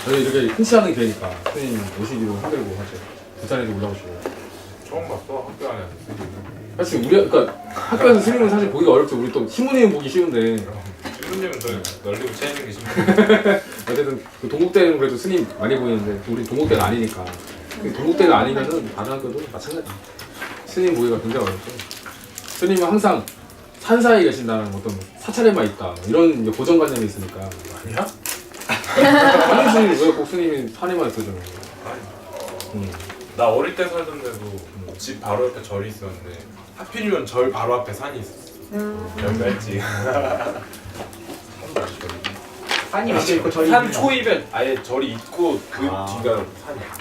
저희 이렇게 흔치 않은 기회니까 스님 오시기로 하려고 하죠. 부산에도 올라오시고. 처음 봤어 학교 안에 사실 우리 그러니까 학교에서 스님은 사실 보기가 어렵죠. 우리 또 신부님 보기 쉬운데. 신부님은 더 널리고 채이는 게 신부님. 어쨌든 그 동국대는 그래도 스님 많이 보이는데 우리 동국대가 아니니까. 동국대가 아니면은 다른 학교도 마찬가지. 스님 보기가 굉장히 어렵죠. 스님은 항상 산사에 계신다는 어떤 사찰에만 있다 이런 이제 고정관념이 있으니까. 아니야? 다른 스님 왜꼭 스님이 산에만 있어주는 거야? 나 어릴 때 살던 데도 집 바로 옆에 절이 있었는데 하필이면 절 바로 앞에 산이 있었어. 여기까지. 산이 밑에 있고 저희 산 초입에 아예 절이 있고 그 뒤가 산이야.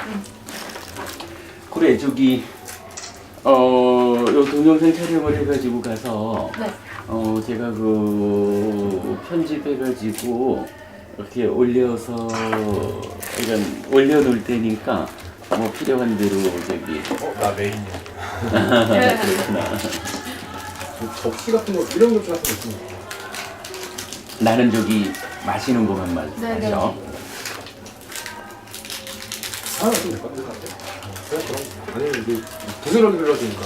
그래 저기 요 동영상 촬영을 해가지고 가서 네. 제가 그 편집해가지고 이렇게 올려서 약간 올려놓을 테니까 뭐 필요한 대로 저기 나 메인이야. 그렇구나. 접시 같은 거, 일용 접시 같은 거 있으면 나는 저기 마시는 것만 네네. 마셔. 하나 좀 될까? 그래 그럼 아니면 이게 부스러기 들어주니까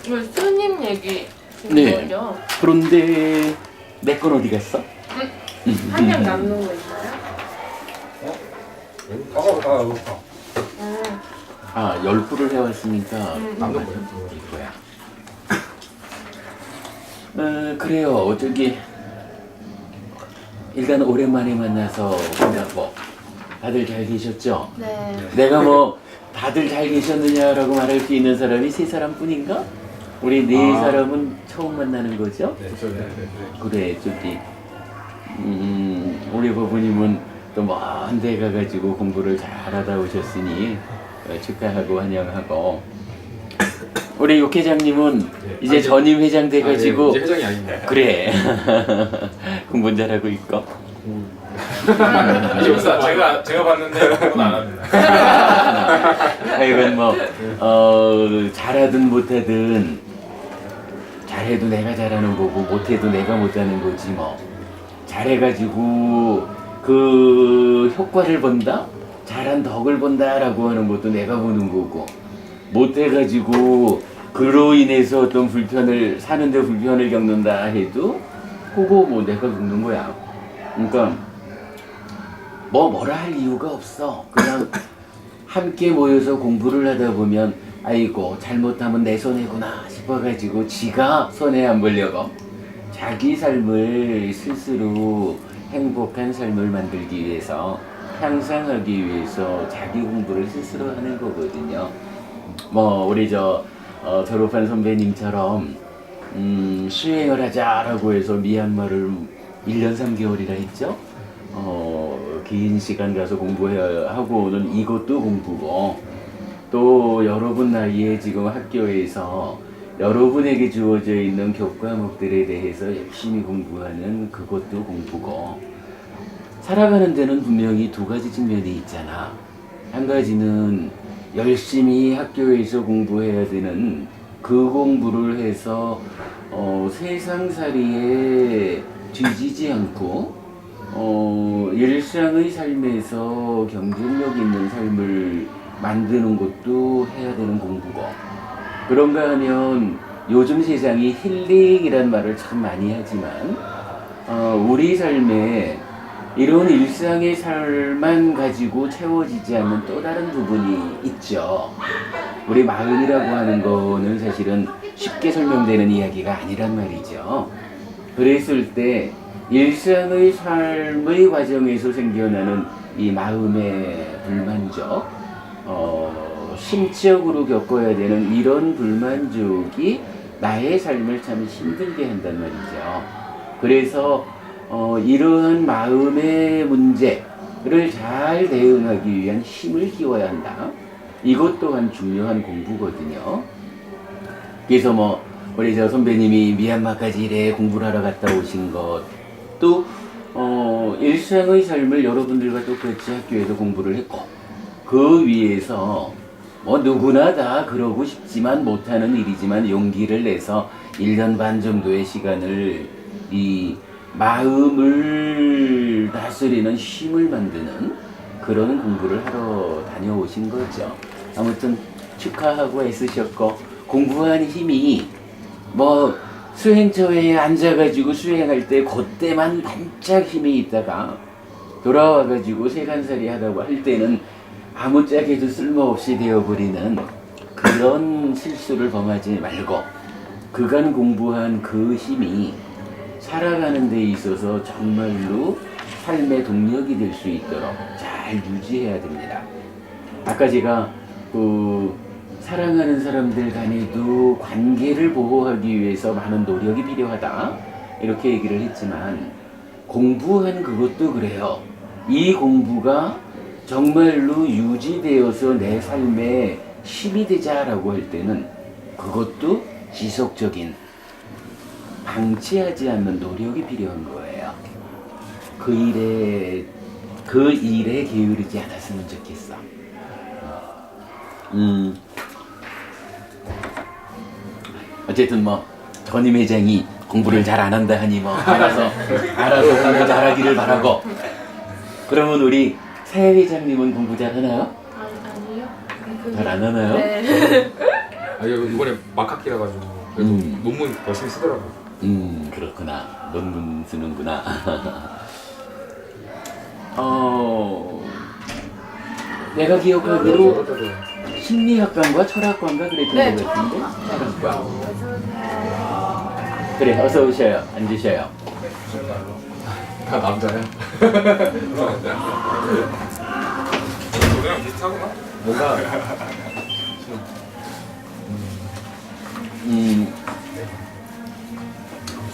이거 스님 얘기 네. 거죠? 그런데 내 건 어디 갔어? 한 명 남는 거 있나요? 아 10부를 해왔으니까 남는 거예요? 이거야. 그래요. 저기 일단 오랜만에 만나서 반갑고 다들 잘 계셨죠? 네. 내가 뭐 다들 잘 계셨느냐라고 말할 수 있는 사람이 3사람뿐인가? 우리 4사람은 처음 만나는 거죠? 네, 그렇죠. 네. 그래 저기 우리 부부님은 또 먼 데 가가지고 공부를 잘하다 오셨으니 축하하고 환영하고 우리 육 회장님은 이제 전임 회장 돼가지고 이제 회장이 아닌데 그래 공부 잘하고 있고 이제 제가 봤는데 그건 안 합니다. 하여간 뭐 잘하든 못하든 잘해도 내가 잘하는 거고 못해도 내가 못하는 거지 뭐 잘해가지고 그 효과를 본다? 잘한 덕을 본다라고 하는 것도 내가 보는 거고 못해가지고 그로 인해서 어떤 불편을 사는데 불편을 겪는다 해도 그거 뭐 내가 겪는 거야. 그러니까 뭐라 할 이유가 없어. 그냥 함께 모여서 공부를 하다 보면 아이고 잘못하면 내 손해구나 싶어가지고 지가 손해 안 보려고 자기 삶을 스스로 행복한 삶을 만들기 위해서 향상하기 위해서 자기 공부를 스스로 하는 거거든요. 뭐 우리 졸업한 선배님처럼 수행을 하자라고 해서 미얀마를 1년 3개월이라 했죠. 긴 시간 가서 공부해야 하고는 이것도 공부고 또 여러분 나이에 지금 학교에서 여러분에게 주어져 있는 교과목들에 대해서 열심히 공부하는 그것도 공부고 살아가는 데는 분명히 두 가지 측면이 있잖아. 한 가지는 열심히 학교에서 공부해야 되는 그 공부를 해서 세상살이에 뒤지지 않고 일상의 삶에서 경쟁력 있는 삶을 만드는 것도 해야 되는 공부고 그런가 하면 요즘 세상이 힐링이란 말을 참 많이 하지만 우리 삶에 이런 일상의 삶만 가지고 채워지지 않는 또 다른 부분이 있죠. 우리 마음이라고 하는 거는 사실은 쉽게 설명되는 이야기가 아니란 말이죠. 그랬을 때 일상의 삶의 과정에서 생겨나는 이 마음의 불만족, 심적으로 겪어야 되는 이런 불만족이 나의 삶을 참 힘들게 한단 말이죠. 그래서 이러한 마음의 문제를 잘 대응하기 위한 힘을 키워야 한다. 이것 또한 중요한 공부거든요. 그래서 뭐 우리 선배님이 미얀마까지 이래 공부를 하러 갔다 오신 것도 일상의 삶을 여러분들과 똑같이 학교에서 공부를 했고 그 위에서 뭐 누구나 다 그러고 싶지만 못하는 일이지만 용기를 내서 1년 반 정도의 시간을 이 마음을 다스리는 힘을 만드는 그런 공부를 하러 다녀오신 거죠. 아무튼 축하하고 애쓰셨고 공부한 힘이 뭐 수행처에 앉아가지고 수행할 때 그때만 반짝 힘이 있다가 돌아와가지고 세간살이 하다고 할 때는 아무짝에도 쓸모없이 되어버리는 그런 실수를 범하지 말고 그간 공부한 그 힘이 살아가는 데 있어서 정말로 삶의 동력이 될 수 있도록 잘 유지해야 됩니다. 아까 제가 사랑하는 사람들 간에도 관계를 보호하기 위해서 많은 노력이 필요하다 이렇게 얘기를 했지만 공부한 그것도 그래요. 이 공부가 정말로 유지되어서 내 삶에 힘이 되자라고 할 때는 그것도 지속적인 방치하지 않는 노력이 필요한 거예요. 그 일에 게으르지 않았으면 좋겠어. 어쨌든 뭐 전임 회장이 공부를 잘 안 한다 하니 뭐 알아서 공부 잘하기를 바라고. 그러면 우리 새 회장님은 공부 잘 하나요? 아니요. 잘 안 하나요? 네. 아 이번에 막학기라 가지고 그래도 논문 열심히 쓰더라고. 그렇구나. 논문 쓰는구나. 내가 기억하기로 심리학관과 철학관과 그랬던 네, 것 같은데? 철학관. 그래, 어서 오셔요. 앉으셔요. 다 남자야. 너랑 비슷하구나. 뭔가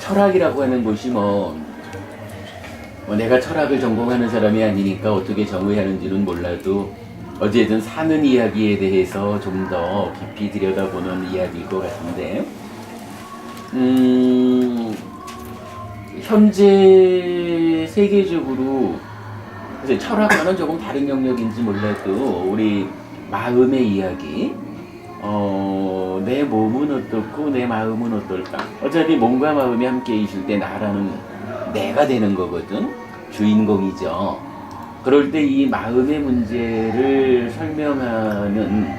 철학이라고 하는 것이 뭐 내가 철학을 전공하는 사람이 아니니까 어떻게 정의하는지는 몰라도 어쨌든 사는 이야기에 대해서 좀 더 깊이 들여다보는 이야기일 것 같은데 현재 세계적으로 그래서 철학과는 조금 다른 영역인지 몰라도 우리 마음의 이야기 내 몸은 어떻고 내 마음은 어떨까 어차피 몸과 마음이 함께 있을 때 나라는 내가 되는 거거든 주인공이죠. 그럴 때 이 마음의 문제를 설명하는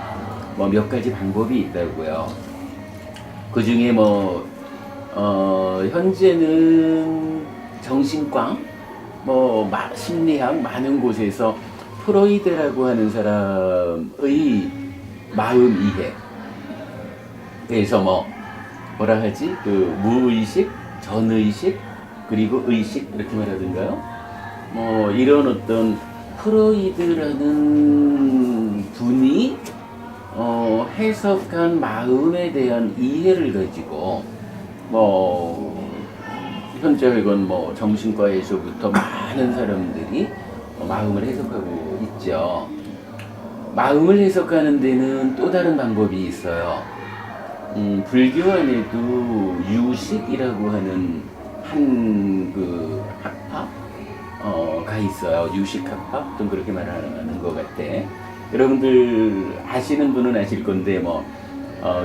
뭐 몇 가지 방법이 있다고요. 그 중에 현재는 정신과 심리학 많은 곳에서 프로이드라고 하는 사람의 마음 이해 그래서 뭐라 하지 무의식 전의식 그리고 의식 이렇게 말하던가요? 이런 어떤 프로이드라는 분이 해석한 마음에 대한 이해를 가지고 현재건 정신과에서부터 많은 사람들이 마음을 해석하고 있죠. 마음을 해석하는 데는 또 다른 방법이 있어요. 불교 안에도 유식이라고 하는 한 학파가 있어요. 유식학파? 좀 그렇게 말하는 것 같아. 여러분들 아시는 분은 아실 건데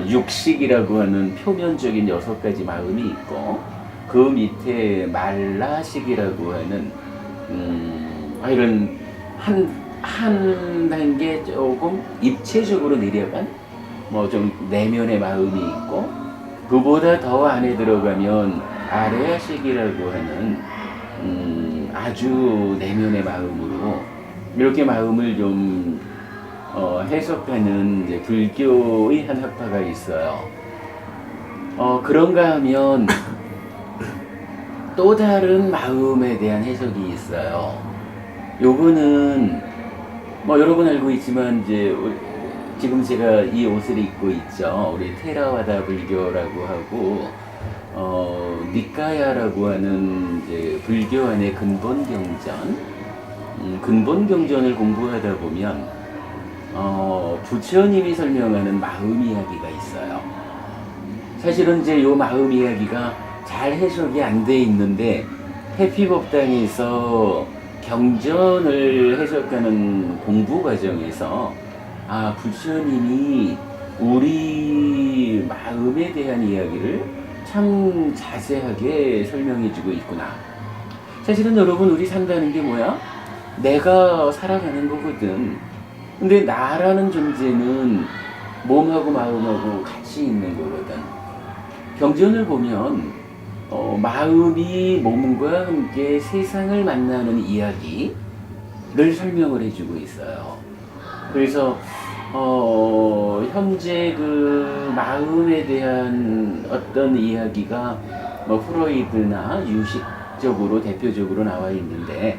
육식이라고 하는 표면적인 6가지 마음이 있고 그 밑에 말라식이라고 하는 이런 한 단계 조금 입체적으로 내려간 좀 내면의 마음이 있고 그보다 더 안에 들어가면 아레아식이라고 하는 아주 내면의 마음으로 이렇게 마음을 좀 해석하는 이제 불교의 한 학파가 있어요. 그런가 하면 또 다른 마음에 대한 해석이 있어요. 요거는 여러분 알고 있지만 이제 지금 제가 이 옷을 입고 있죠. 우리 테라와다 불교라고 하고 니카야라고 하는 이제 불교 안의 근본 경전을 공부하다 보면 부처님이 설명하는 마음 이야기가 있어요. 사실은 이제 요 마음 이야기가 잘 해석이 안 돼 있는데 해피법당에서 경전을 해석하는 공부 과정에서 아, 부처님이 우리 마음에 대한 이야기를 참 자세하게 설명해주고 있구나. 사실은 여러분, 우리 산다는 게 뭐야? 내가 살아가는 거거든. 근데 나라는 존재는 몸하고 마음하고 같이 있는 거거든. 경전을 보면 마음이 몸과 함께 세상을 만나는 이야기를 설명을 해주고 있어요. 그래서 현재 그 마음에 대한 어떤 이야기가 뭐 프로이드나 유식적으로 대표적으로 나와 있는데,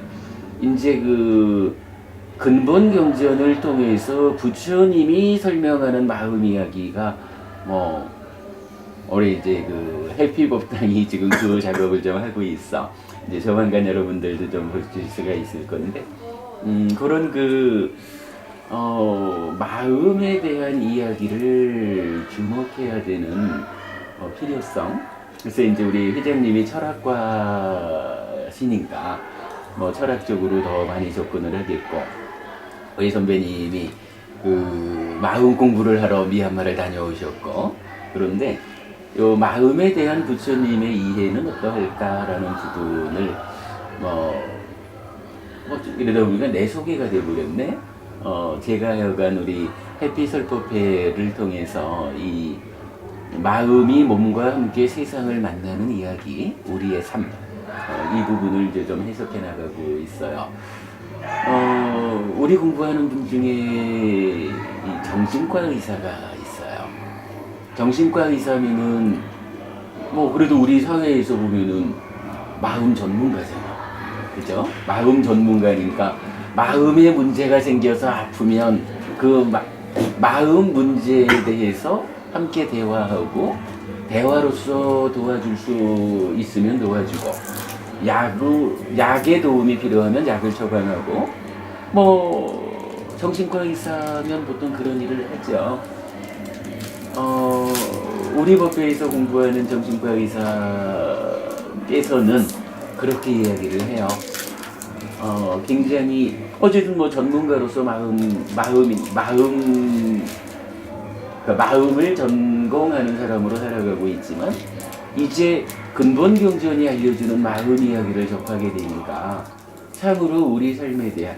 이제 그 근본 경전을 통해서 부처님이 설명하는 마음 이야기가 뭐 올해 이제 그 해피법당이 지금 그 작업을 좀 하고 있어. 이제 조만간 여러분들도 좀 보실 수가 있을 건데, 그런 그 마음에 대한 이야기를 주목해야 되는 필요성. 그래서 이제 우리 회장님이 철학과시니까 뭐 철학적으로 더 많이 접근을 하겠고, 우리 선배님이 그 마음 공부를 하러 미얀마를 다녀오셨고, 그런데 요 마음에 대한 부처님의 이해는 어떠할까라는 부분을 이러다 보니까 내 소개가 돼버렸네. 제가 여간 우리 해피설법회를 통해서 이 마음이 몸과 함께 세상을 만나는 이야기, 우리의 삶, 이 부분을 이제 좀 해석해 나가고 있어요. 우리 공부하는 분 중에 이 정신과 의사가 있어요. 정신과 의사면은 뭐 그래도 우리 사회에서 보면은 마음 전문가잖아. 그죠? 마음 전문가니까 마음에 문제가 생겨서 아프면 그 마음 문제에 대해서 함께 대화하고, 대화로서 도와줄 수 있으면 도와주고, 약의 도움이 필요하면 약을 처방하고, 뭐 정신과 의사면 보통 그런 일을 하죠. 우리 법회에서 공부하는 정신과 의사께서는 그렇게 이야기를 해요. 굉장히 어쨌든 뭐 전문가로서 마음을 전공하는 사람으로 살아가고 있지만, 이제 근본 경전이 알려주는 마음 이야기를 접하게 되니까 참으로 우리 삶에 대한,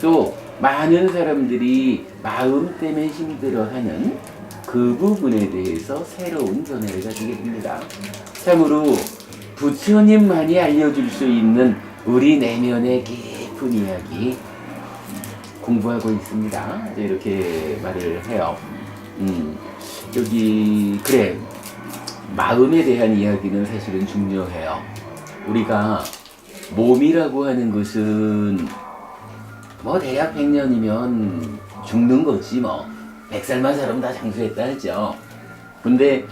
또 많은 사람들이 마음 때문에 힘들어하는 그 부분에 대해서 새로운 견해를 가지게 됩니다. 참으로 부처님만이 알려줄 수 있는 우리 내면의 깊은 이야기 공부하고 있습니다. 이렇게 말을 해요. 여기 그래, 마음에 대한 이야기는 사실은 중요해요. 우리가 몸이라고 하는 것은 뭐 대략 100년이면 죽는 거지 뭐. 100살만 살면 다 장수했다 하죠. 근데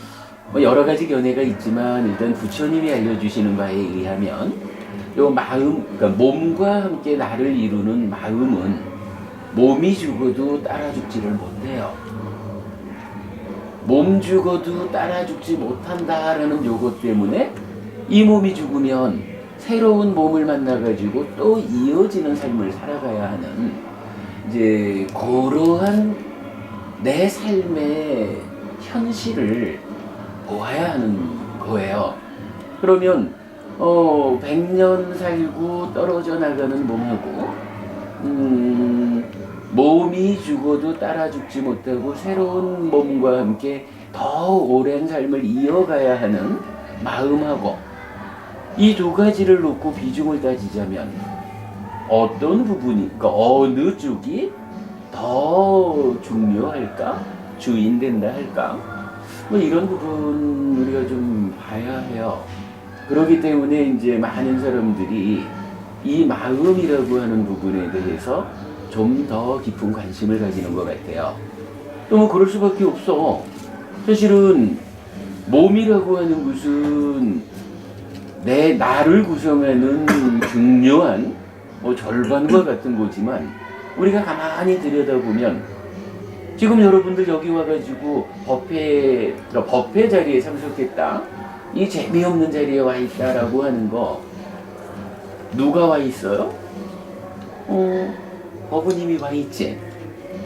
뭐 여러 가지 견해가 있지만, 일단 부처님이 알려주시는 바에 의하면 요 마음, 그러니까 몸과 함께 나를 이루는 마음은 몸이 죽어도 따라 죽지를 못해요. 몸 죽어도 따라 죽지 못한다라는 요것 때문에 이 몸이 죽으면 새로운 몸을 만나가지고 또 이어지는 삶을 살아가야 하는, 이제 그러한 내 삶의 현실을 보아야 하는 거예요. 그러면 100년 살고 떨어져 나가는 몸하고, 몸이 죽어도 따라 죽지 못하고 새로운 몸과 함께 더 오랜 삶을 이어가야 하는 마음하고, 이 두 가지를 놓고 비중을 따지자면 어떤 부분이, 그러니까 어느 쪽이 더 중요할까? 주인된다 할까? 뭐 이런 부분 우리가 좀 봐야 해요. 그렇기 때문에 이제 많은 사람들이 이 마음이라고 하는 부분에 대해서 좀 더 깊은 관심을 가지는 것 같아요. 또 뭐 그럴 수밖에 없어. 사실은 몸이라고 하는 것은 나를 구성하는 중요한 뭐 절반과 같은 거지만, 우리가 가만히 들여다보면 지금 여러분들 여기 와가지고 법회 자리에 참석했다, 이 재미없는 자리에 와 있다라고 하는 거, 누가 와 있어요? 법부님이 와 있지.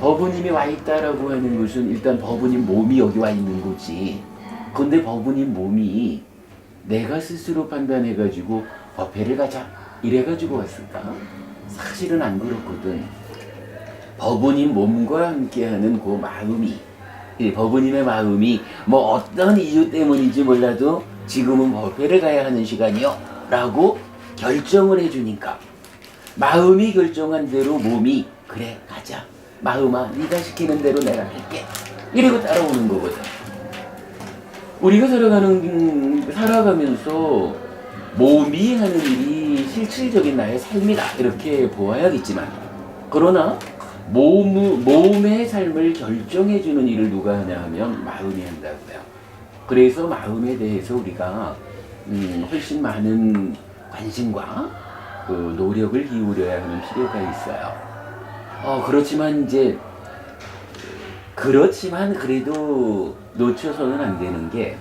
법부님이 와 있다라고 하는 것은 일단 법부님 몸이 여기 와 있는 거지. 근데 법부님 몸이 내가 스스로 판단해가지고 법회를 가자 이래가지고 왔을까? 사실은 안 그렇거든. 법부님 몸과 함께하는 그 마음이, 법부님의 마음이 뭐 어떤 이유 때문인지 몰라도 지금은 법회를 가야 하는 시간이요 라고 결정을 해주니까 마음이 결정한 대로 몸이 그래 가자, 마음아 네가 시키는 대로 내가 할게 이러고 따라오는 거거든. 우리가 살아가면서 몸이 하는 일이 실질적인 나의 삶이다 이렇게 보아야겠지만, 그러나 몸의 삶을 결정해주는 일을 누가 하냐 하면 마음이 한다고요. 그래서 마음에 대해서 우리가 훨씬 많은 관심과 그 노력을 기울여야 하는 필요가 있어요. 그렇지만 그래도 놓쳐서는 안 되는 게,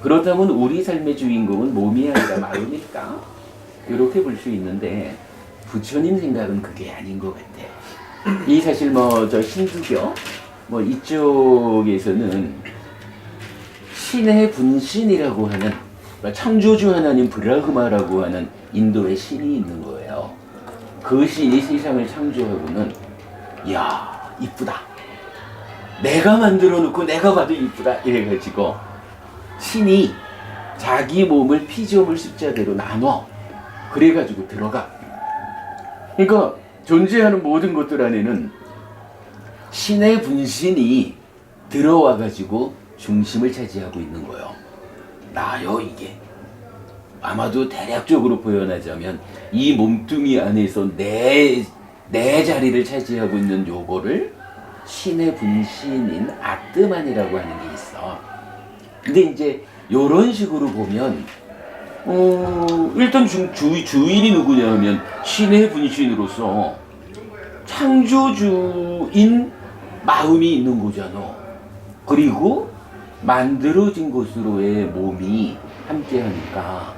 그렇다면 우리 삶의 주인공은 몸이 아니라 마음일까? 이렇게 볼 수 있는데 부처님 생각은 그게 아닌 것 같아요. 이 사실 저 힌두교 이쪽에서는 신의 분신이라고 하는, 창조주 하나님 브라흐마라고 하는 인도의 신이 있는 거예요. 그 신이 세상을 창조하고는 이야 이쁘다, 내가 만들어 놓고 내가 봐도 이쁘다 이래가지고 신이 자기 몸을 피조물 십자대로 나눠 그래가지고 들어가. 그러니까 존재하는 모든 것들 안에는 신의 분신이 들어와가지고 중심을 차지하고 있는 거예요. 나요 이게. 아마도 대략적으로 표현하자면 이 몸뚱이 안에서 내 자리를 차지하고 있는 요거를 신의 분신인 아뜨만이라고 하는 게 있어. 근데 이제 요런 식으로 보면 일단 주인이 누구냐 하면 신의 분신으로서 창조주인 마음이 있는 거잖아. 그리고 만들어진 것으로의 몸이 함께 하니까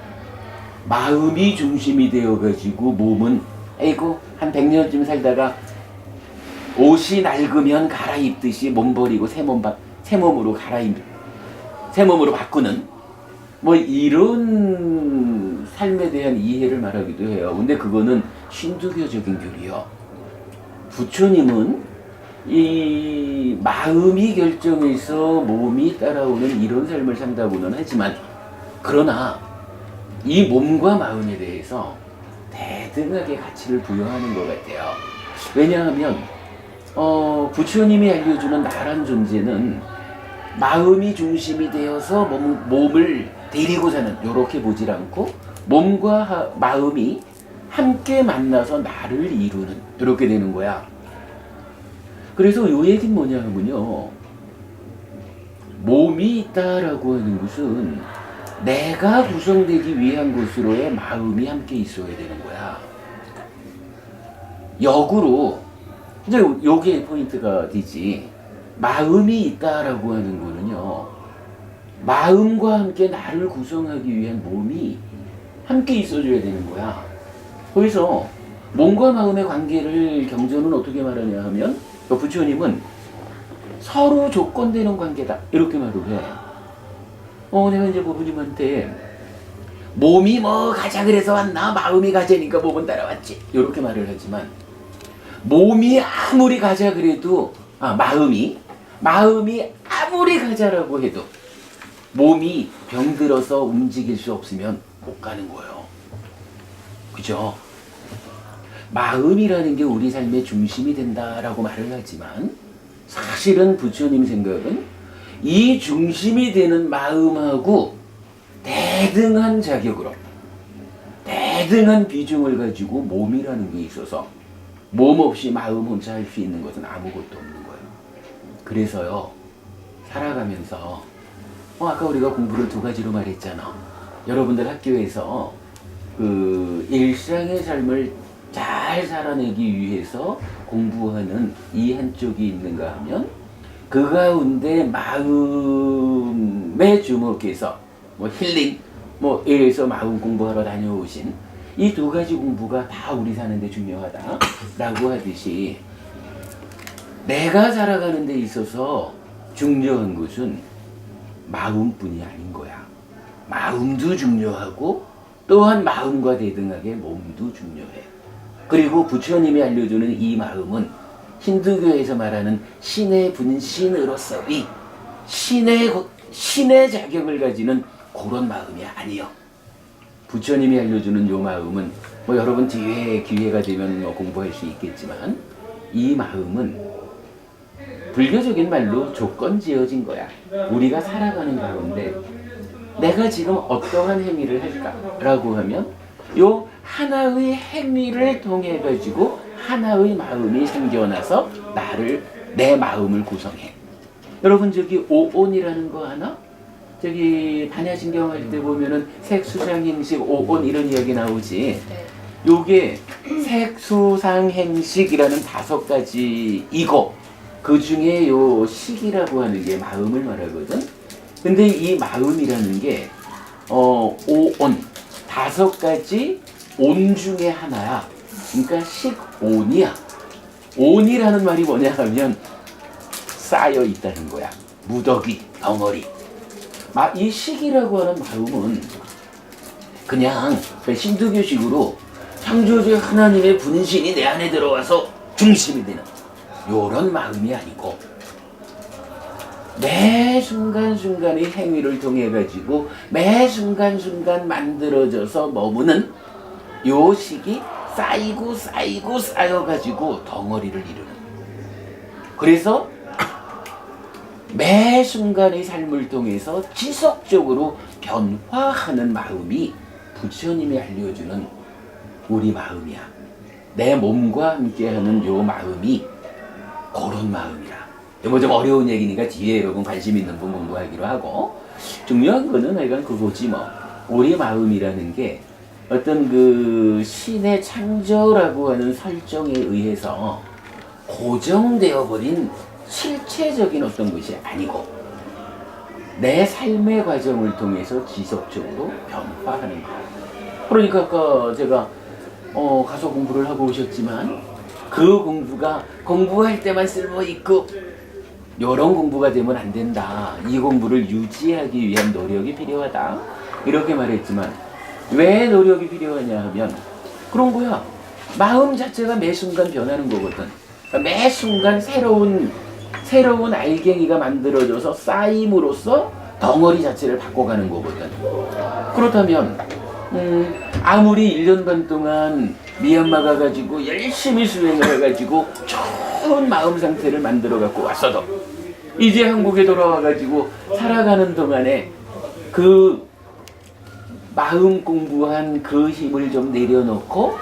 마음이 중심이 되어가지고 몸은 아이고 한 100년쯤 살다가 옷이 낡으면 갈아입듯이 몸 버리고 새 몸으로 새 몸으로 바꾸는 이런 삶에 대한 이해를 말하기도 해요. 근데 그거는 힌두교적인 교리요. 부처님은 이 마음이 결정해서 몸이 따라오는 이런 삶을 산다고는 하지만, 그러나 이 몸과 마음에 대해서 대등하게 가치를 부여하는 것 같아요. 왜냐하면 부처님이 알려주는 나란 존재는 마음이 중심이 되어서 몸을 데리고 사는, 요렇게 보질 않고 몸과 마음이 함께 만나서 나를 이루는, 이렇게 되는 거야. 그래서 요 얘기는 뭐냐 하면요, 몸이 있다라고 하는 것은 내가 구성되기 위한 것으로의 마음이 함께 있어야 되는 거야. 역으로 이제 요게 포인트가 되지. 마음이 있다라고 하는 거는요, 마음과 함께 나를 구성하기 위한 몸이 함께 있어줘야 되는 거야. 그래서 몸과 마음의 관계를 경전은 어떻게 말하냐 하면, 부처님은 서로 조건되는 관계다 이렇게 말을 해. 내가 이제 부모님한테 몸이 가자 그래서 왔나, 마음이 가자니까 몸은 따라왔지 이렇게 말을 하지만, 몸이 아무리 가자 그래도 마음이 아무리 가자라고 해도 몸이 병들어서 움직일 수 없으면 못 가는 거예요. 그죠? 마음이라는 게 우리 삶의 중심이 된다라고 말을 하지만, 사실은 부처님 생각은 이 중심이 되는 마음하고 대등한 자격으로 대등한 비중을 가지고 몸이라는 게 있어서 몸 없이 마음 혼자 할 수 있는 것은 아무것도 없는 거예요. 그래서요, 살아가면서 아까 우리가 공부를 2가지로 말했잖아. 여러분들 학교에서 그 일상의 삶을 잘 살아내기 위해서 공부하는 이 한쪽이 있는가 하면, 그 가운데 마음에 주목해서 힐링 이래서 마음 공부하러 다녀오신 이 2가지 공부가 다 우리 사는데 중요하다라고 하듯이, 내가 살아가는 데 있어서 중요한 것은 마음뿐이 아닌 거야. 마음도 중요하고 또한 마음과 대등하게 몸도 중요해. 그리고 부처님이 알려주는 이 마음은 힌두교에서 말하는 신의 분신으로서의 신의 자격을 가지는 그런 마음이 아니요. 부처님이 알려주는 요 마음은 뭐 여러분 뒤에 기회가 되면 뭐 공부할 수 있겠지만 이 마음은 불교적인 말로 조건 지어진 거야. 우리가 살아가는 가운데 내가 지금 어떠한 행위를 할까라고 하면 요 하나의 행위를 통해 가지고 하나의 마음이 생겨나서 내 마음을 구성해. 여러분 저기 오온이라는 거 아나? 저기 반야신경 할 때 보면은 색수상행식 오온 이런 이야기 나오지. 요게 색수상행식이라는 5가지 이거 그 중에 요 식이라고 하는 게 마음을 말하거든. 근데 이 마음이라는 게 오온 5가지 온 중에 하나야. 그러니까 식온이야. 온이라는 말이 뭐냐 하면 쌓여 있다는 거야. 무더기, 덩어리. 이 식이라고 하는 마음은 그냥 힌두교식으로 창조주 하나님의 분신이 내 안에 들어와서 중심이 되는 요런 마음이 아니고 매 순간순간의 행위를 통해 가지고 매 순간순간 만들어져서 머무는 요 식이 쌓이고 쌓여가지고 덩어리를 이루는. 그래서 매 순간의 삶을 통해서 지속적으로 변화하는 마음이 부처님이 알려주는 우리 마음이야. 내 몸과 함께하는 요 마음이 그런 마음이라. 뭐 좀 어려운 얘기니까 뒤에 여러분 관심 있는 분 공부하기로 하고, 중요한 거는 하여간 그거지 뭐. 우리 마음이라는 게 어떤 그 신의 창조라고 하는 설정에 의해서 고정되어 버린 실체적인 어떤 것이 아니고 내 삶의 과정을 통해서 지속적으로 변화하는 거. 그러니까 아까 제가 가서 공부를 하고 오셨지만 그 공부가 공부할 때만 쓸모 있고 이런 공부가 되면 안 된다. 이 공부를 유지하기 위한 노력이 필요하다. 이렇게 말했지만 왜 노력이 필요하냐 하면 그런 거야. 마음 자체가 매 순간 변하는 거거든. 그러니까 매 순간 새로운 알갱이가 만들어져서 쌓임으로써 덩어리 자체를 바꿔가는 거거든. 그렇다면 아무리 1년 반 동안 미얀마 가가지고 열심히 수행을 해가지고 좋은 마음 상태를 만들어 갖고 왔어도 이제 한국에 돌아와가지고 살아가는 동안에 그 마음 공부한 그 힘을 좀 내려놓고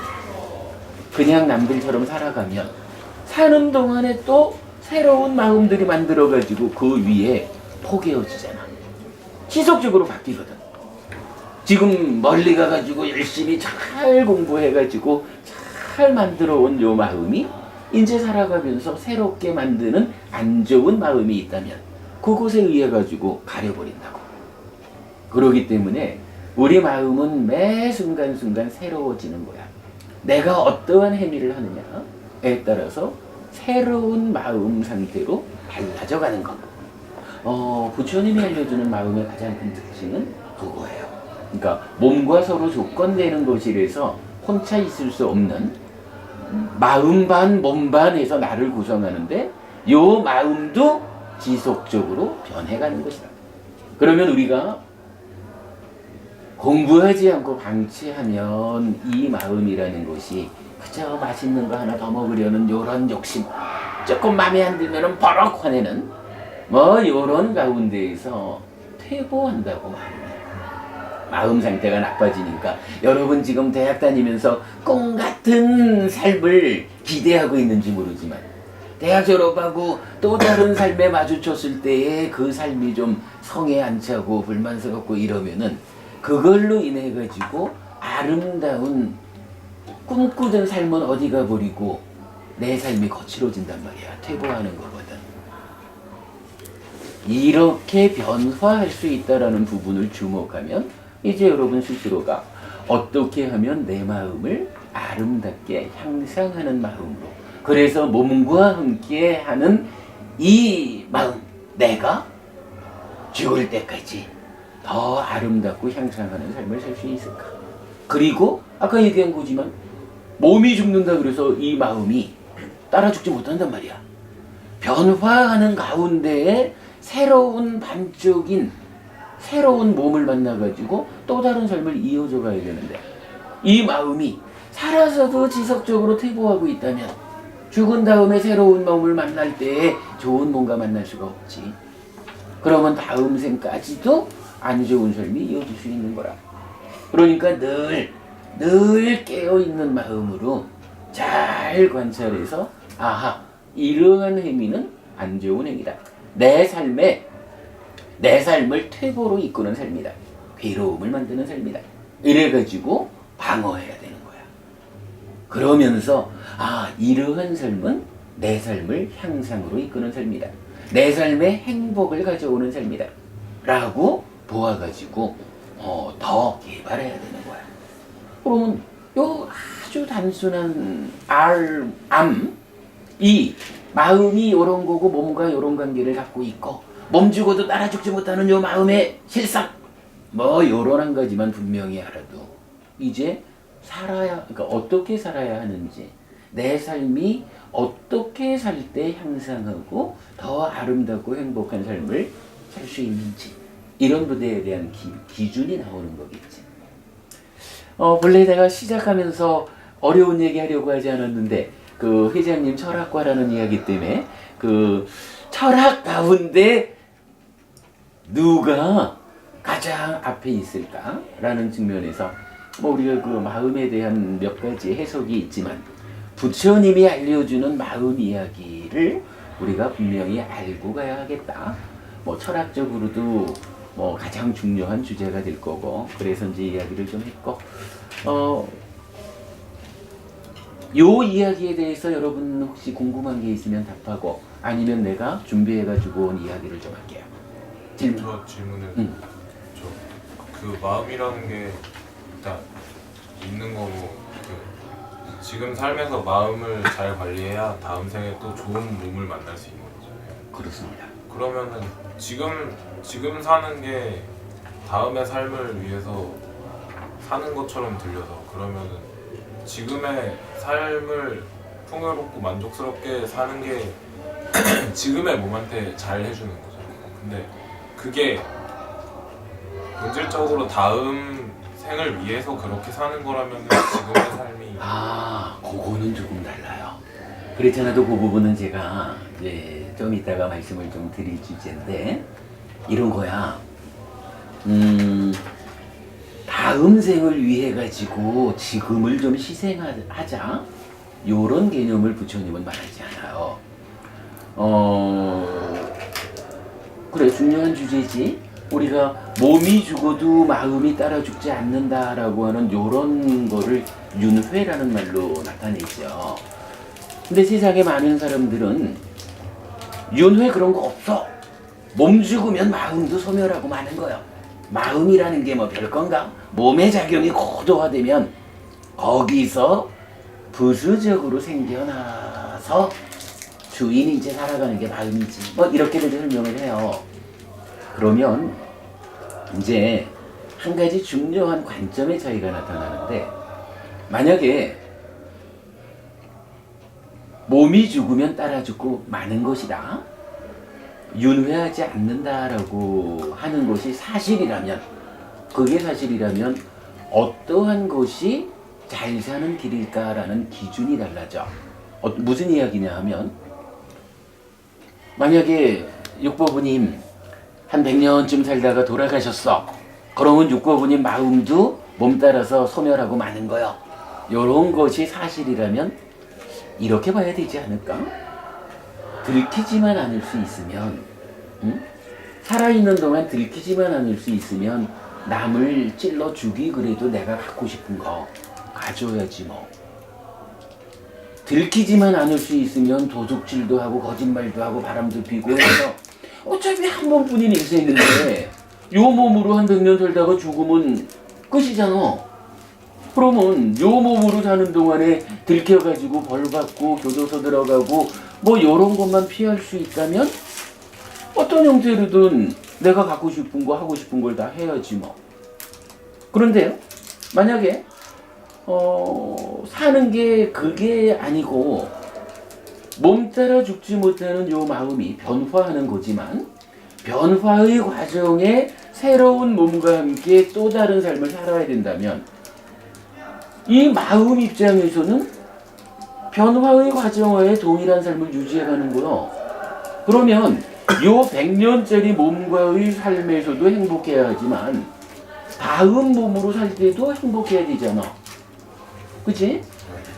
그냥 남들처럼 살아가면 사는 동안에 또 새로운 마음들이 만들어가지고 그 위에 포개어지잖아. 지속적으로 바뀌거든. 지금 멀리 가가지고 열심히 잘 공부해가지고 잘 만들어온 요 마음이 이제 살아가면서 새롭게 만드는 안 좋은 마음이 있다면 그곳에 의해 가지고 가려버린다고. 그러기 때문에 우리 마음은 매 순간순간 새로워지는 거야. 내가 어떠한 행위를 하느냐에 따라서 새로운 마음 상태로 달라져 가는 것. 부처님이 알려주는 마음의 가장 큰 특징은 그거예요. 그러니까 몸과 서로 조건되는 것이라서 혼자 있을 수 없는 마음 반, 몸 반에서 나를 구성하는데 요 마음도 지속적으로 변해가는 것이다. 그러면 우리가 공부하지 않고 방치하면 이 마음이라는 것이 그저 맛있는 거 하나 더 먹으려는 요런 욕심, 조금 마음에 안 들면 버럭 화내는 뭐 요런 가운데에서 퇴보한다고 말합니다. 마음 상태가 나빠지니까 여러분 지금 대학 다니면서 꿈 같은 삶을 기대하고 있는지 모르지만 대학 졸업하고 또 다른 삶에 마주쳤을 때에 그 삶이 좀 성에 안 차고 불만스럽고 이러면은 그걸로 인해 가지고 아름다운 꿈꾸던 삶은 어디 가버리고 내 삶이 거칠어진단 말이야. 퇴보하는 거거든. 이렇게 변화할 수 있다라는 부분을 주목하면 이제 여러분 스스로가 어떻게 하면 내 마음을 아름답게 향상하는 마음으로 그래서 몸과 함께 하는 이 마음, 내가 죽을 때까지 더 아름답고 향상하는 삶을 살 수 있을까? 그리고 아까 얘기한 거지만 몸이 죽는다 그래서 이 마음이 따라 죽지 못한단 말이야. 변화하는 가운데에 새로운 반쪽인 새로운 몸을 만나가지고 또 다른 삶을 이어져 가야 되는데, 이 마음이 살아서도 지속적으로 퇴보하고 있다면 죽은 다음에 새로운 몸을 만날 때에 좋은 몸과 만날 수가 없지. 그러면 다음 생까지도 안 좋은 삶이 이어질 수 있는 거라. 그러니까 늘 깨어있는 마음으로 잘 관찰해서, 아하, 이러한 행위는 안 좋은 행위다. 내 삶을 퇴보로 이끄는 삶이다. 괴로움을 만드는 삶이다. 이래가지고 방어해야 되는 거야. 그러면서 이러한 삶은 내 삶을 향상으로 이끄는 삶이다. 내 삶의 행복을 가져오는 삶이다. 라고 보아가지고 더 개발해야 되는 거야. 그러면 요 아주 단순한 이 마음이 요런 거고 몸과 요런 관계를 갖고 있고, 몸 죽어도 따라 죽지 못하는 요 마음의 실상, 뭐 요런 한 가지만 분명히 알아도 이제 그러니까 어떻게 살아야 하는지, 내 삶이 어떻게 살 때 향상하고 더 아름답고 행복한 삶을 살 수 있는지, 이런 부분에 대한 기준이 나오는 거겠지. 본래 내가 시작하면서 어려운 얘기 하려고 하지 않았는데, 그 회장님 철학과라는 이야기 때문에 그 철학 가운데 누가 가장 앞에 있을까라는 측면에서 뭐 우리가 그 마음에 대한 몇 가지 해석이 있지만, 부처님이 알려주는 마음 이야기를 우리가 분명히 알고 가야 하겠다. 뭐 철학적으로도 뭐 가장 중요한 주제가 될 거고, 그래서 이제 이야기를 좀 했고, 요 이야기에 대해서 여러분 혹시 궁금한 게 있으면 답하고, 아니면 내가 준비해가지고 온 이야기를 좀 할게요. 저 질문을 그 마음이라는 게 일단 있는 거고, 그 지금 삶에서 마음을 잘 관리해야 다음 생에 또 좋은 몸을 만날 수 있는 거잖아요. 그렇습니다. 그러면은 지금 사는 게 다음의 삶을 위해서 사는 것처럼 들려서, 그러면은 지금의 삶을 풍요롭고 만족스럽게 사는 게 지금의 몸한테 잘 해주는 거잖아요. 근데 그게 본질적으로 다음 생을 위해서 그렇게 사는 거라면 지금의 삶이 그거는 조금 달라요. 그렇잖아도 그 부분은 제가 이제 좀 이따가 말씀을 좀 드릴 주제인데, 이런 거야. 다음 생을 위해 가지고 지금을 좀 희생하자, 요런 개념을 부처님은 말하지 않아요. 그래, 중요한 주제지. 우리가 몸이 죽어도 마음이 따라 죽지 않는다라고 하는 요런 거를 윤회라는 말로 나타내죠. 근데 세상에 많은 사람들은 윤회 그런 거 없어. 몸 죽으면 마음도 소멸하고 마는 거예요. 마음이라는 게 뭐 별건가? 몸의 작용이 고도화되면 거기서 부수적으로 생겨나서 주인이 이제 살아가는 게 마음이지. 뭐 이렇게들 설명을 해요. 그러면 이제 한 가지 중요한 관점의 차이가 나타나는데, 만약에 몸이 죽으면 따라 죽고 마는 것이다, 윤회하지 않는다라고 하는 것이 사실이라면, 그게 사실이라면 어떠한 것이 잘 사는 길일까라는 기준이 달라져. 무슨 이야기냐 하면, 만약에 육보부님 한 100년쯤 살다가 돌아가셨어. 그러면 육보부님 마음도 몸 따라서 소멸하고 마는 거요. 요런 것이 사실이라면 이렇게 봐야 되지 않을까? 들키지만 않을 수 있으면, 살아있는 동안 들키지만 않을 수 있으면 남을 찔러 죽이 그래도 내가 갖고 싶은 거 가져야지 뭐. 들키지만 않을 수 있으면 도둑질도 하고 거짓말도 하고 바람도 피고 해서 어차피 한 번뿐인 인생인데 요 몸으로 한 100년 살다가 죽으면 끝이잖아. 그러면 요 몸으로 사는 동안에 들켜가지고 벌 받고 교도소 들어가고 뭐 요런 것만 피할 수 있다면 어떤 형태로든 내가 갖고 싶은 거 하고 싶은 걸 다 해야지 뭐. 그런데요, 만약에 사는 게 그게 아니고 몸 따라 죽지 못하는 요 마음이 변화하는 거지만 변화의 과정에 새로운 몸과 함께 또 다른 삶을 살아야 된다면 이 마음 입장에서는 변화의 과정에 동일한 삶을 유지해가는 거요. 그러면 요 100년짜리 몸과의 삶에서도 행복해야 하지만 다음 몸으로 살 때도 행복해야 되잖아. 그치?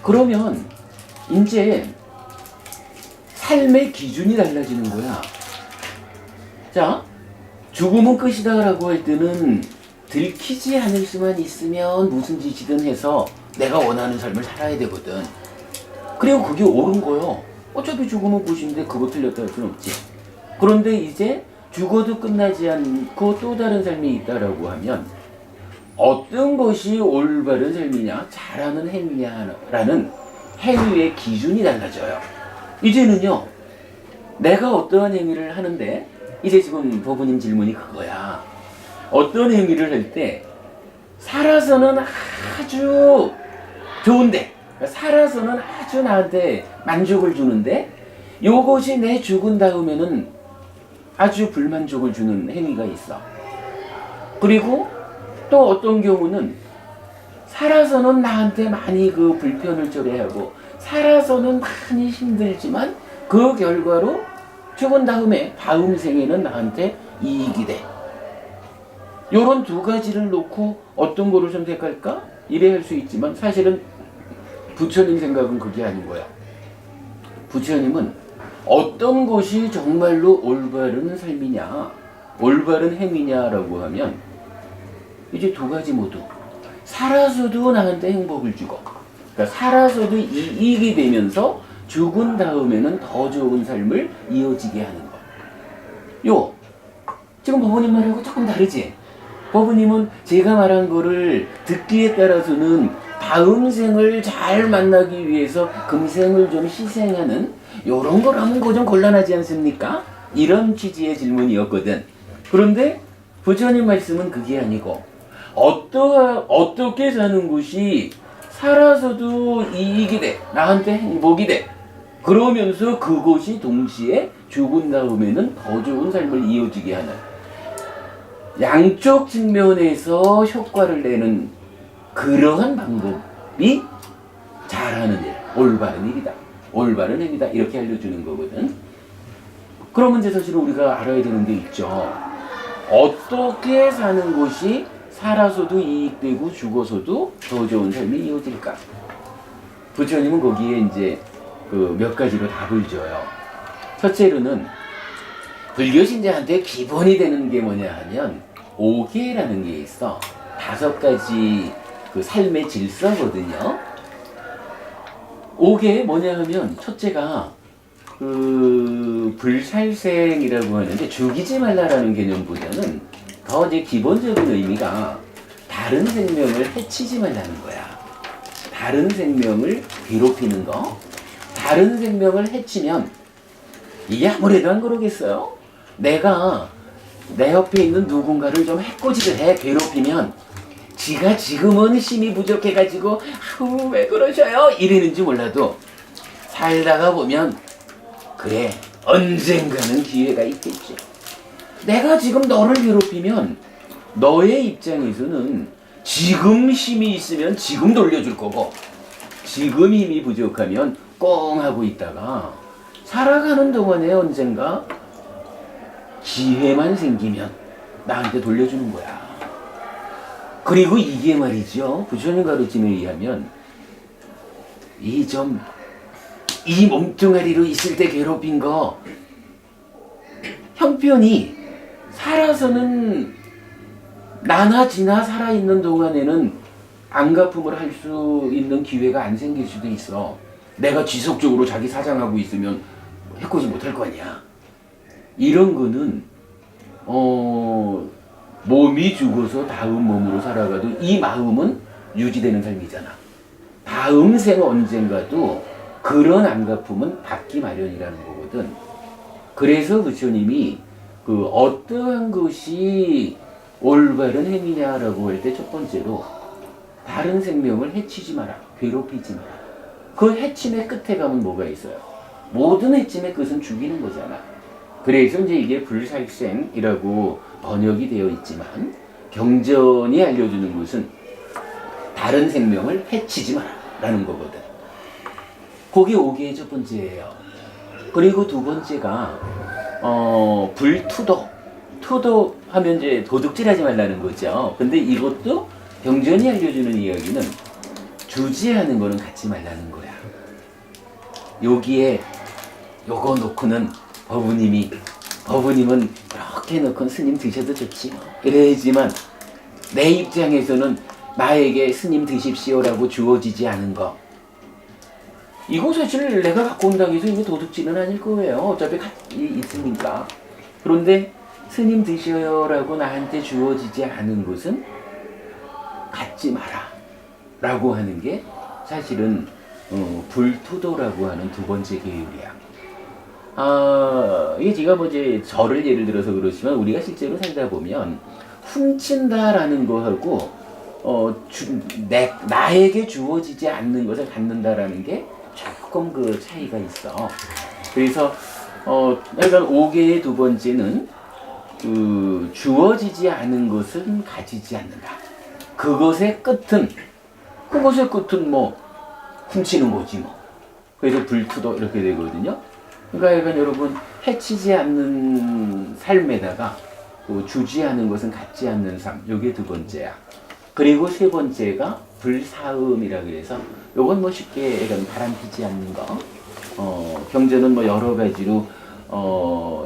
그러면 이제 삶의 기준이 달라지는 거야. 자, 죽음은 끝이다 라고 할 때는 들키지 않을 수만 있으면 무슨 짓이든 해서 내가 원하는 삶을 살아야 되거든. 그리고 그게 옳은 거요. 어차피 죽음은 끝인데 그거 틀렸다 할 수는 없지. 그런데 이제 죽어도 끝나지 않고 또 다른 삶이 있다라고 하면 어떤 것이 올바른 삶이냐, 잘하는 행위냐라는 행위의 기준이 달라져요. 이제는요, 내가 어떠한 행위를 하는데, 이제 지금 법부님 질문이 그거야. 어떤 행위를 할 때 살아서는 아주 좋은데, 살아서는 아주 나한테 만족을 주는데 요것이 내 죽은 다음에는 아주 불만족을 주는 행위가 있어. 그리고 또 어떤 경우는 살아서는 나한테 많이 그 불편을 초래하고 살아서는 많이 힘들지만 그 결과로 죽은 다음에 다음 생에는 나한테 이익이 돼. 요런 두 가지를 놓고 어떤 거를 선택할까? 이래 할 수 있지만 사실은 부처님 생각은 그게 아닌 거야. 부처님은 어떤 것이 정말로 올바른 삶이냐, 올바른 행위냐라고 하면 이제 두 가지 모두 살아서도 나한테 행복을 주고, 그러니까 살아서도 이익이 되면서 죽은 다음에는 더 좋은 삶을 이어지게 하는 것. 요 지금 법부님 말하고 조금 다르지? 법부님은 제가 말한 거를 듣기에 따라서는 다음 생을 잘 만나기 위해서 금생을 좀 희생하는 요런 걸 하면 그거 좀 곤란하지 않습니까? 이런 취지의 질문이었거든. 그런데 부처님 말씀은 그게 아니고 어떻게 사는 것이 살아서도 이익이 돼, 나한테 행복이 돼, 그러면서 그것이 동시에 죽은 다음에는 더 좋은 삶을 이어지게 하는 양쪽 측면에서 효과를 내는 그러한 방법이 잘하는 일, 올바른 일이다, 올바른 행위다, 이렇게 알려주는 거거든. 그러면 이제 사실 우리가 알아야 되는 게 있죠. 어떻게 사는 것이 살아서도 이익되고 죽어서도 더 좋은 삶이 이어질까? 부처님은 거기에 이제 그 몇 가지로 답을 줘요. 첫째로는 불교 신자한테 기본이 되는 게 뭐냐 하면 5계라는 게 있어. 5가지 그 삶의 질서거든요. 5계 뭐냐 하면 첫째가 그 불살생이라고 하는데 죽이지 말라라는 개념보다는 더 이제 기본적인 의미가 다른 생명을 해치지 말라는 거야. 다른 생명을 괴롭히는 거. 다른 생명을 해치면 이게 아무래도 안 그러겠어요? 내가 내 옆에 있는 누군가를 좀 해코지를 해, 괴롭히면 지가 지금은 힘이 부족해가지고 아우 왜 그러셔요? 이러는지 몰라도 살다가 보면 그래 언젠가는 기회가 있겠지. 내가 지금 너를 괴롭히면 너의 입장에서는 지금 힘이 있으면 지금 돌려줄 거고 지금 힘이 부족하면 꽁 하고 있다가 살아가는 동안에 언젠가 기회만 생기면 나한테 돌려주는 거야. 그리고 이게 말이죠, 부처님 가르침에 의하면 이 몸뚱아리로 있을 때 괴롭힌 거 형편이 살아서는 나나 지나 살아있는 동안에는 안갚음을 할 수 있는 기회가 안 생길 수도 있어. 내가 지속적으로 자기 사장하고 있으면 해코지 못할 거 아니야. 이런 거는 몸이 죽어서 다음 몸으로 살아가도 이 마음은 유지되는 삶이잖아. 다음 생 언젠가도 그런 안갚음은 받기 마련이라는 거거든. 그래서 부처님이 그 어떠한 것이 올바른 행위냐라고 할 때 첫 번째로 다른 생명을 해치지 마라, 괴롭히지 마라. 그 해침의 끝에 가면 뭐가 있어요? 모든 해침의 끝은 죽이는 거잖아. 그래서 이제 이게 불살생이라고 번역이 되어 있지만 경전이 알려주는 것은 다른 생명을 해치지 마라 라는 거거든. 그게 5개의 첫 번째예요. 그리고 두 번째가 불투도. 투도 하면 이제 도둑질하지 말라는 거죠. 근데 이것도 경전이 알려주는 이야기는 주지하는 거는 갖지 말라는 거야. 여기에 요거 놓고는 법부님은 이렇게 놓고는 스님 드셔도 좋지 이래야지만 내 입장에서는 나에게 스님 드십시오라고 주어지지 않은 거, 이거 사실 내가 갖고 온다고 해서 이게 도둑질은 아닐 거예요. 어차피 있으니까. 그런데 스님 드셔요라고 나한테 주어지지 않은 것은 갖지 마라 라고 하는 게 사실은 불투도라고 하는 두 번째 계율이야. 이게 제가 뭐 이제 저를 예를 들어서 그렇지만 우리가 실제로 살다 보면 훔친다라는 거하고 나에게 주어지지 않는 것을 갖는다라는 게 조금 그 차이가 있어. 그래서 약간 5개의 두 번째는 그 주어지지 않은 것은 가지지 않는다. 그것의 끝은 뭐 훔치는 거지 뭐. 그래서 불투도 이렇게 되거든요. 그러니까 약간 여러분 해치지 않는 삶에다가 주지하는 것은 갖지 않는 삶, 요게 두 번째야. 그리고 세 번째가 불사음이라 그래서 요건 뭐 쉽게 약간 바람피지 않는 거. 경전은 뭐 여러 가지로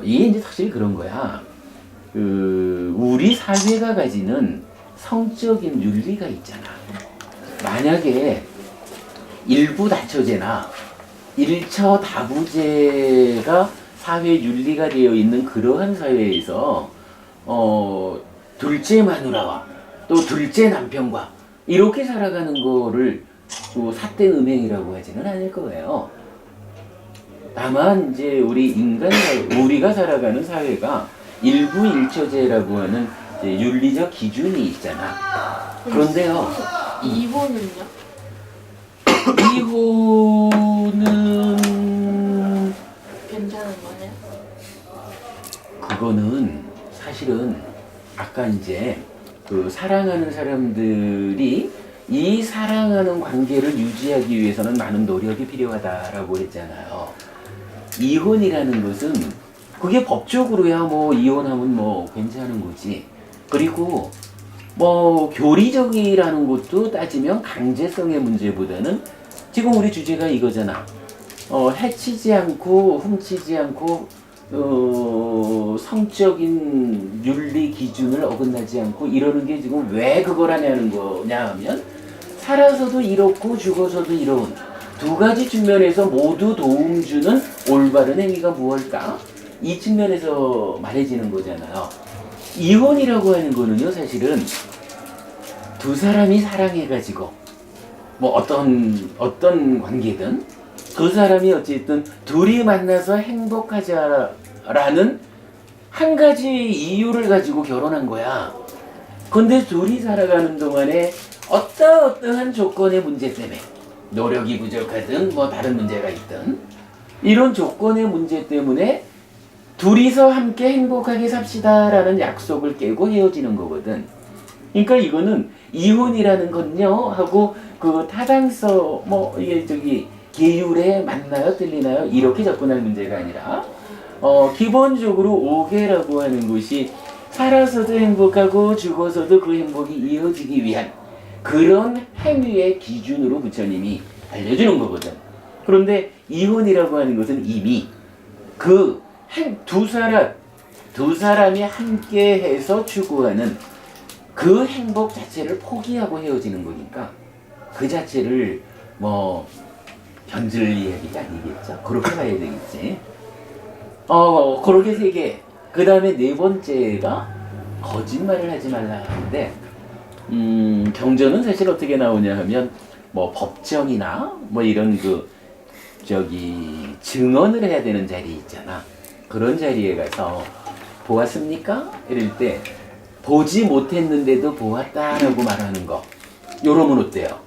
이게 이제 사실 그런 거야. 우리 사회가 가지는 성적인 윤리가 있잖아. 만약에 일부 다처제나 일처 다부제가 사회 윤리가 되어 있는 그러한 사회에서 둘째 마누라와 또 둘째 남편과 이렇게 살아가는 거를 삿된 음행이라고 하지는 않을 거예요. 다만 이제 우리가 살아가는 사회가 일부 일처제라고 하는 이제 윤리적 기준이 있잖아. 그런데요. 이혼은요? 이혼은 괜찮은 거네요? 그거는 사실은 아까 이제 그 사랑하는 사람들이 이 사랑하는 관계를 유지하기 위해서는 많은 노력이 필요하다라고 했잖아요. 이혼이라는 것은 그게 법적으로야 뭐 이혼하면 뭐 괜찮은 거지. 그리고 뭐 교리적이라는 것도 따지면 강제성의 문제보다는 지금 우리 주제가 이거잖아. 해치지 않고 훔치지 않고 성적인 윤리 기준을 어긋나지 않고 이러는 게 지금 왜 그걸 하냐는 거냐 하면 살아서도 이렇고 죽어서도 이로운 두 가지 측면에서 모두 도움 주는 올바른 행위가 무엇일까? 이 측면에서 말해지는 거잖아요. 이혼이라고 하는 거는요, 사실은 두 사람이 사랑해가지고 뭐 어떤 관계든 그 사람이 어쨌든 둘이 만나서 행복하자라는 한 가지 이유를 가지고 결혼한 거야. 근데 둘이 살아가는 동안에 어떠한 조건의 문제 때문에 노력이 부족하든 뭐 다른 문제가 있든 이런 조건의 문제 때문에 둘이서 함께 행복하게 삽시다라는 약속을 깨고 헤어지는 거거든. 그러니까 이거는 이혼이라는 건요 하고 그 타당성 뭐 이게 계율에 맞나요 틀리나요 이렇게 접근할 문제가 아니라 기본적으로 5개라고 하는 것이 살아서도 행복하고 죽어서도 그 행복이 이어지기 위한 그런 행위의 기준으로 부처님이 알려주는 거거든. 그런데 이혼이라고 하는 것은 이미 두 사람이 함께해서 추구하는 그 행복 자체를 포기하고 헤어지는 거니까 그 자체를 뭐 변질 이야기가 아니겠죠. 그렇게 봐야 되겠지. 그렇게 3개. 그 다음에 4번째가 거짓말을 하지 말라 하는데 경전은 사실 어떻게 나오냐 하면 뭐 법정이나 뭐 이런 증언을 해야 되는 자리 있잖아. 그런 자리에 가서 보았습니까? 이럴 때 보지 못했는데도 보았다라고 말하는 거. 요러면 어때요?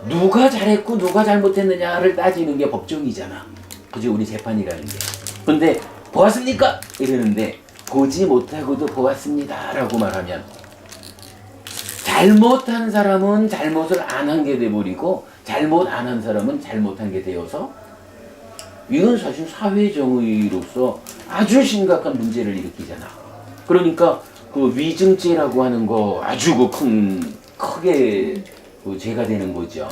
누가 잘했고 누가 잘못했느냐를 따지는 게 법정이잖아. 그죠? 우리 재판이라는 게. 근데 보았습니까? 이러는데 보지 못하고도 보았습니다라고 말하면 잘못한 사람은 잘못을 안 한 게 돼버리고 잘못 안 한 사람은 잘못한 게 되어서 이건 사실 사회정의로서 아주 심각한 문제를 일으키잖아. 그러니까 그 위증죄라고 하는 거 아주 크게 죄가 되는 거죠.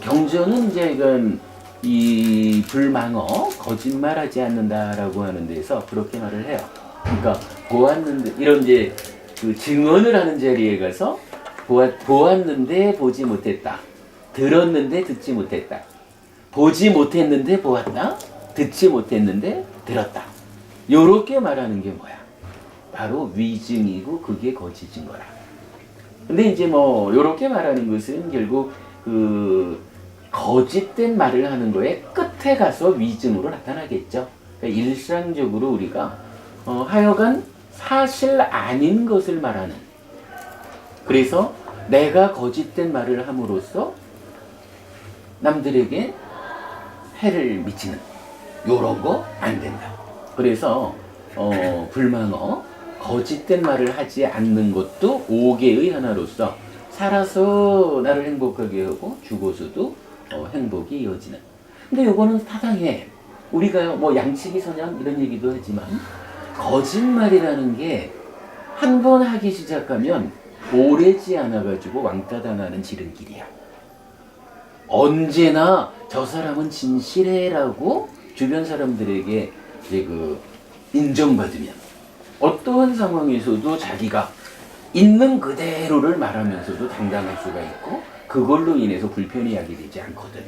경전은 이제 이건 이 불망어 거짓말하지 않는다라고 하는 데서 그렇게 말을 해요. 그러니까 보았는데 이런 이제 그 증언을 하는 자리에 가서 보았는데 보지 못했다. 들었는데 듣지 못했다. 보지 못했는데 보았다. 듣지 못했는데 들었다. 요렇게 말하는 게 뭐야? 바로 위증이고 그게 거짓인 거라. 근데 이제 뭐 요렇게 말하는 것은 결국 그 거짓된 말을 하는 거에 끝에 가서 위증으로 나타나겠죠. 그러니까 일상적으로 우리가 하여간 사실 아닌 것을 말하는, 그래서 내가 거짓된 말을 함으로써 남들에게 해를 미치는 요런 거 안 된다. 그래서 불망어 거짓된 말을 하지 않는 것도 오계의 하나로서 살아서 나를 행복하게 하고 죽어서도 행복이 이어지는. 근데 요거는 타당해. 우리가 뭐 양치기 선양 이런 얘기도 하지만 거짓말이라는 게 한 번 하기 시작하면 오래지 않아가지고 왕따 당하는 지름길이야. 언제나 저 사람은 진실해라고 주변 사람들에게 이제 인정받으면 어떠한 상황에서도 자기가 있는 그대로를 말하면서도 당당할 수가 있고 그걸로 인해서 불편히 하게 되지 않거든.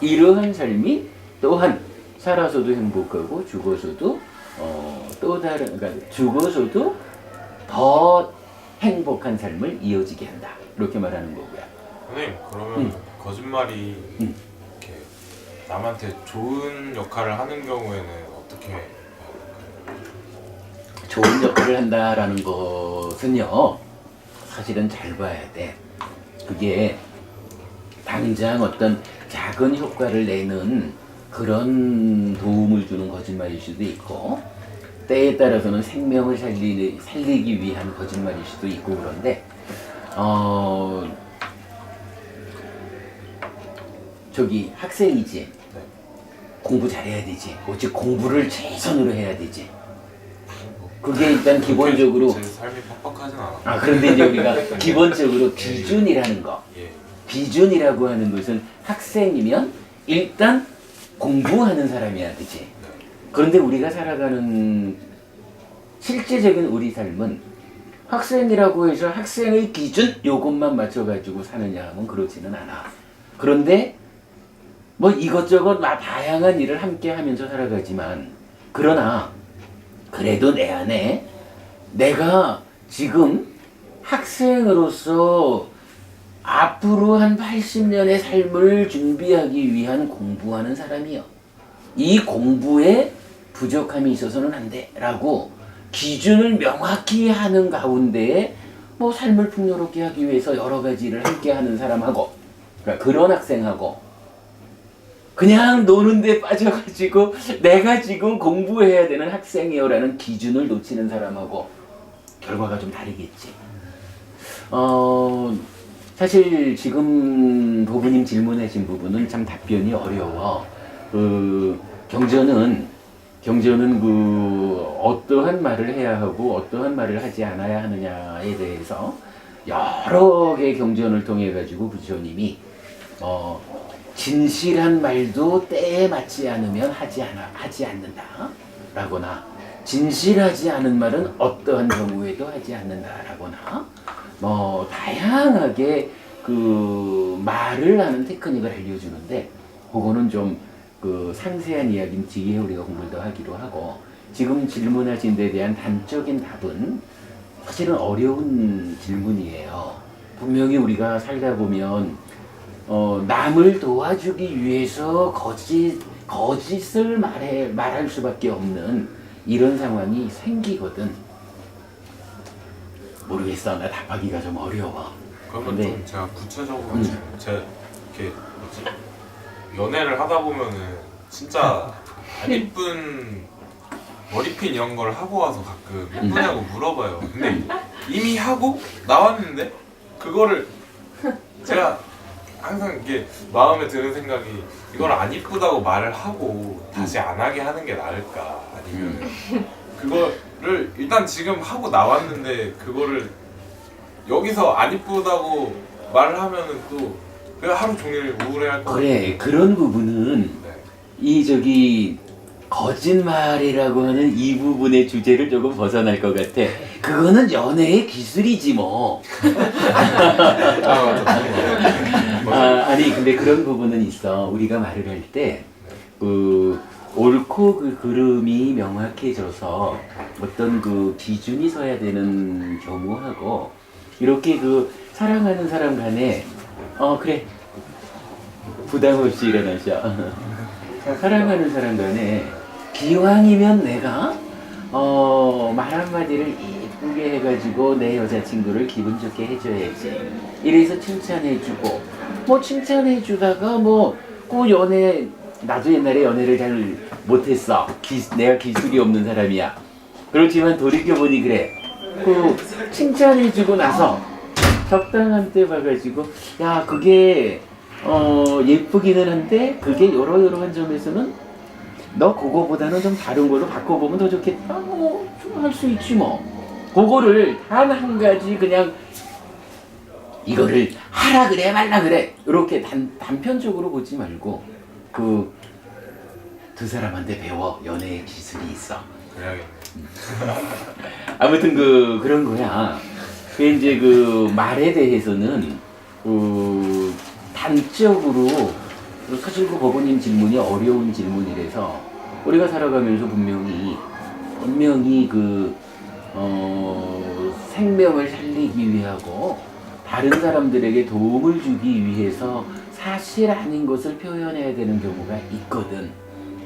이러한 삶이 또한 살아서도 행복하고 죽어서도 그러니까 죽어서도 더 행복한 삶을 이어지게 한다. 이렇게 말하는 거고요. 선생님, 그러면 거짓말이 이렇게 남한테 좋은 역할을 하는 경우에는 어떻게 좋은 역할을 한다라는 것은요, 사실은 잘 봐야 돼. 그게 당장 어떤 작은 효과를 내는 그런 도움을 주는 거짓말일 수도 있고, 때에 따라서는 생명을 살리기 위한 거짓말일 수도 있고. 그런데 저기 학생이지, 공부 잘해야 되지, 오직 공부를 최선으로 해야 되지. 그게 일단 기본적으로 제 삶이 팍팍하진 않아. 그런데 이제 우리가 기본적으로 기준이라는 거, 기준이라고 하는 것은 학생이면 일단 공부하는 사람이어야 되지. 그런데 우리가 살아가는 실제적인 우리 삶은 학생이라고 해서 학생의 기준 요것만 맞춰가지고 사느냐 하면 그렇지는 않아. 그런데 뭐 이것저것 다양한 일을 함께 하면서 살아가지만, 그러나 그래도 내 안에 내가 지금 학생으로서 앞으로 한 80년의 삶을 준비하기 위한 공부하는 사람이요. 이 공부에 부족함이 있어서는 안 돼 라고 기준을 명확히 하는 가운데에 뭐 삶을 풍요롭게 하기 위해서 여러 가지 일을 함께 하는 사람하고, 그러니까 그런 학생하고 그냥 노는 데 빠져가지고 내가 지금 공부해야 되는 학생이요라는 기준을 놓치는 사람하고 결과가 좀 다르겠지. 사실 지금 부부님 질문하신 부분은 참 답변이 어려워. 경전은 어떠한 말을 해야 하고 어떠한 말을 하지 않아야 하느냐에 대해서 여러 개의 경전을 통해 가지고 부처님이 진실한 말도 때에 맞지 않으면 하지 않는다 라거나, 진실하지 않은 말은 어떠한 경우에도 하지 않는다 라거나, 뭐 다양하게 말을 하는 테크닉을 알려주는데, 그거는 좀 상세한 이야기는 뒤에 우리가 공부를 더 하기로 하고, 지금 질문하신 데 대한 단적인 답은 사실은 어려운 질문이에요. 분명히 우리가 살다 보면 남을 도와주기 위해서 거짓을 말할 수밖에 없는 이런 상황이 생기거든. 모르겠어. 나 답하기가 좀 어려워. 그러면 네. 좀 제가 구체적으로 제가 이렇게 뭐지 연애를 하다 보면은 진짜 안 이쁜 머리핀 이런 걸 하고 와서 가끔 예쁘냐고 물어봐요. 근데 이미 하고 나왔는데 그거를 제가 항상 이게 마음에 드는 생각이 이걸 안 이쁘다고 말을 하고 다시 안 하게 하는 게 나을까 아니면 그거를 일단 지금 하고 나왔는데 그거를 여기서 안 이쁘다고 말을 하면은 또 그냥 하루 종일 우울해할 것 그래, 그런 부분은 네. 이 거짓말이라고 하는 이 부분의 주제를 조금 벗어날 것 같아. 그거는 연애의 기술이지 뭐. 아니 근데 그런 부분은 있어. 우리가 말을 할 때 옳고 그름이 명확해져서 어떤 그 기준이 서야 되는 경우하고 이렇게 사랑하는 사람 간에 그래 부담 없이 일어나셔. 사랑하는 사람 간에 기왕이면 내가 말 한마디를 이쁘게 해가지고 내 여자친구를 기분 좋게 해줘야지. 이래서 칭찬해주고 뭐 칭찬해주다가 그 연애 나도 옛날에 연애를 잘 못했어. 내가 기술이 없는 사람이야. 그렇지만 돌이켜보니 그래. 칭찬해주고 나서 적당한 때 봐가지고 야 그게 예쁘기는 한데 그게 이러이러한 점에서는 너 그거보다는 좀 다른 걸로 바꿔보면 더 좋겠다. 좀 할 수 있지 뭐. 그거를 단 한 가지 그냥 이거를 하라 그래 말라 그래 이렇게 단편적으로 보지 말고 두 사람한테 배워. 연애의 기술이 있어. 그래야겠네. 아무튼 그런 거야. 이제 말에 대해서는 단적으로 사실 버거님 질문이 어려운 질문이라서 우리가 살아가면서 분명히 생명을 살리기 위하고 다른 사람들에게 도움을 주기 위해서 사실 아닌 것을 표현해야 되는 경우가 있거든.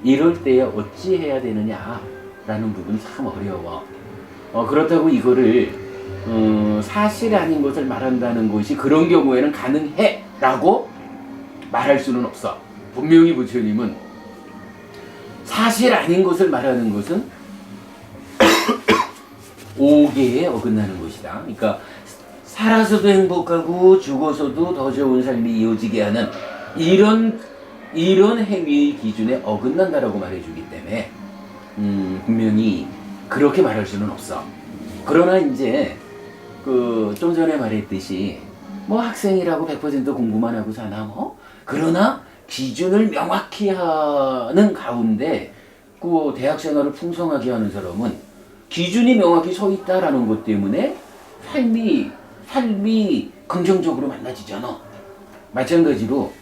이럴 때에 어찌 해야 되느냐라는 부분이 참 어려워. 그렇다고 이거를 사실 아닌 것을 말한다는 것이 그런 경우에는 가능해 라고 말할 수는 없어. 분명히 부처님은 사실 아닌 것을 말하는 것은 오계에 어긋나는 것이다. 그러니까 살아서도 행복하고 죽어서도 더 좋은 삶이 이어지게 하는 이런 행위의 기준에 어긋난다라고 말해주기 때문에 분명히 그렇게 말할 수는 없어. 그러나 이제 좀 전에 말했듯이 학생이라고 100% 공부만 하고 사나 그러나 기준을 명확히 하는 가운데 대학 생활을 풍성하게 하는 사람은 기준이 명확히 서 있다라는 것 때문에 삶이 긍정적으로 만나지잖아. 마찬가지로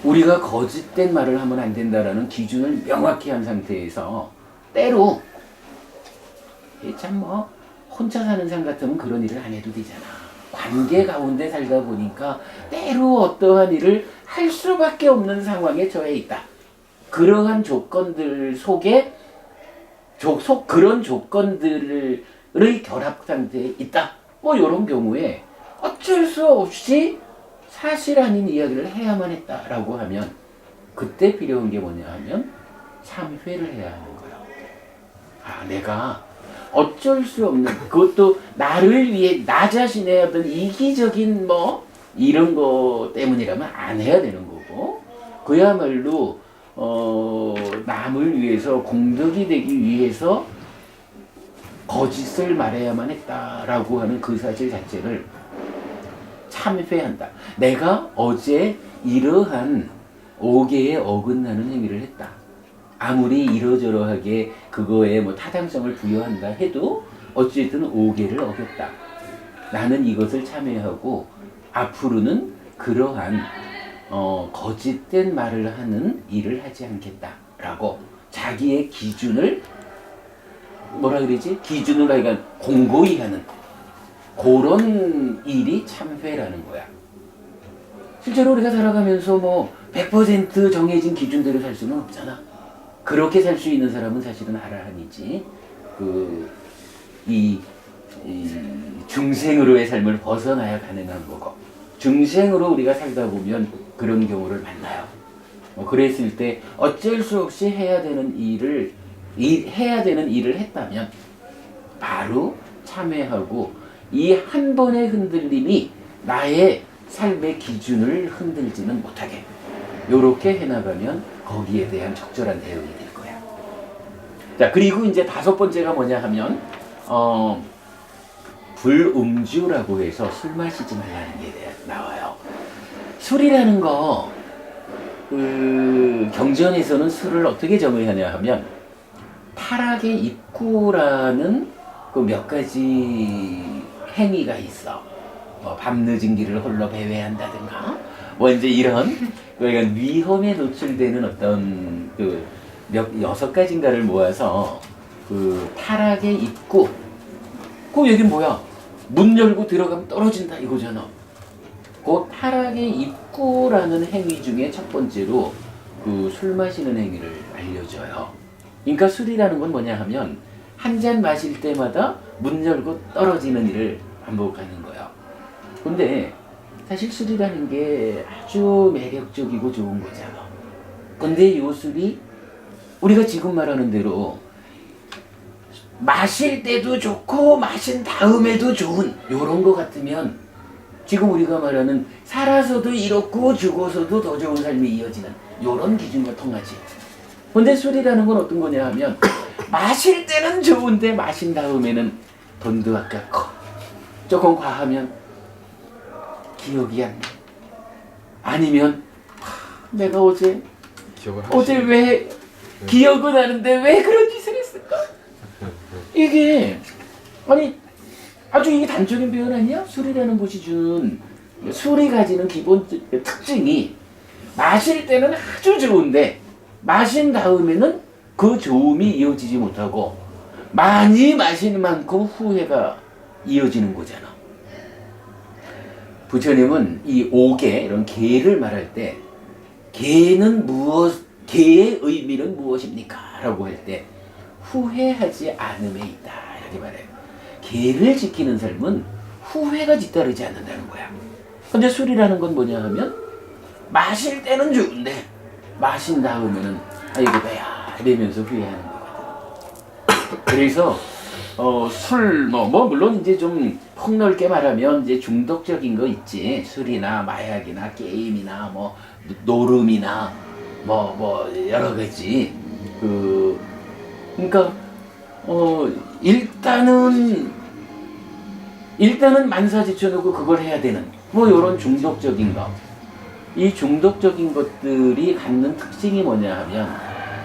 우리가 거짓된 말을 하면 안 된다라는 기준을 명확히 한 상태에서 때로 참 혼자 사는 삶 같으면 그런 일을 안 해도 되잖아. 관계 가운데 살다 보니까 때로 어떠한 일을 할 수밖에 없는 상황에 처해 있다. 그러한 조건들 속에 그런 조건들의 결합 상태에 있다. 이런 경우에 어쩔 수 없이 사실 아닌 이야기를 해야만 했다라고 하면 그때 필요한 게 뭐냐 하면 참회를 해야 하는 거야. 내가 어쩔 수 없는 그것도 나를 위해 나 자신의 어떤 이기적인 이런 거 때문이라면 안 해야 되는 거고 그야말로 남을 위해서 공덕이 되기 위해서 거짓을 말해야만 했다라고 하는 그 사실 자체를 참회한다. 내가 어제 이러한 오계에 어긋나는 행위를 했다. 아무리 이러저러하게 그거에 타당성을 부여한다 해도 어쨌든 오계를 어겼다. 나는 이것을 참회하고 앞으로는 그러한 거짓된 말을 하는 일을 하지 않겠다라고 자기의 기준을 기준을 공고히 하는 그런 일이 참회라는 거야. 실제로 우리가 살아가면서 뭐 100% 정해진 기준대로 살 수는 없잖아. 그렇게 살 수 있는 사람은 사실은 아라한이지. 이 중생으로의 삶을 벗어나야 가능한 거고, 중생으로 우리가 살다 보면 그런 경우를 만나요. 그랬을 때 어쩔 수 없이 해야 되는 일을 했다면 바로 참회하고, 이 한 번의 흔들림이 나의 삶의 기준을 흔들지는 못하게 요렇게 해나가면 거기에 대한 적절한 대응이 될 거야. 자, 그리고 이제 5번째가 뭐냐 하면 불음주라고 해서 술 마시지 말라는 게 나와요. 술이라는 거 경전에서는 술을 어떻게 정의하냐 하면 타락의 입구라는 그 몇 가지 행위가 있어. 밤늦은 길을 홀로 배회한다든가 뭐 이제 이런 그러니까 위험에 노출되는 어떤 6가지인가를 모아서 그 타락의 입구, 그 얘기는 뭐야? 문 열고 들어가면 떨어진다 이거잖아. 그 타락의 입구라는 행위 중에 첫 번째로 그 술 마시는 행위를 알려줘요. 그러니까 술이라는 건 뭐냐 하면 한 잔 마실 때마다 문 열고 떨어지는 일을 반복하는 거야. 근데 사실 술이라는 게 아주 매력적이고 좋은 거잖아. 근데 이 술이 우리가 지금 말하는 대로 마실 때도 좋고 마신 다음에도 좋은 요런 거 같으면 지금 우리가 말하는 살아서도 이렇고 죽어서도 더 좋은 삶이 이어지는 요런 기준과 통하지. 근데 술이라는 건 어떤 거냐 하면 마실 때는 좋은데 마신 다음에는 돈도 아깝고 조금 과하면 기억이 안 나. 아니면 내가 어제 왜 기억은 나는데 왜 그런 짓을 했을까? 이게 아니 아주 이게 단적인 표현 아니야? 술이라는 것이 주는 술이 가지는 기본 특징이 마실 때는 아주 좋은데 마신 다음에는 그 좋음이 이어지지 못하고 많이 마신 만큼 후회가 이어지는 거잖아. 부처님은 이 옥에 이런 개를 말할 때 개의 의미는 무엇입니까? 라고 할 때 후회하지 않음에 있다 이렇게 말해요. 개를 지키는 삶은 후회가 뒤따르지 않는다는 거야. 근데 술이라는 건 뭐냐 하면 마실 때는 좋은데 마신 다음에는 아이고 배야 이러면서 후회하는 거거든. 그래서 술 물론 이제 좀 폭넓게 말하면 이제 중독적인 거 있지. 술이나 마약이나 게임이나 뭐 노름이나 뭐 여러 가지 그러니까 일단은 만사 제쳐놓고 그걸 해야 되는 뭐 이런 중독적인 거. 이 중독적인 것들이 갖는 특징이 뭐냐 하면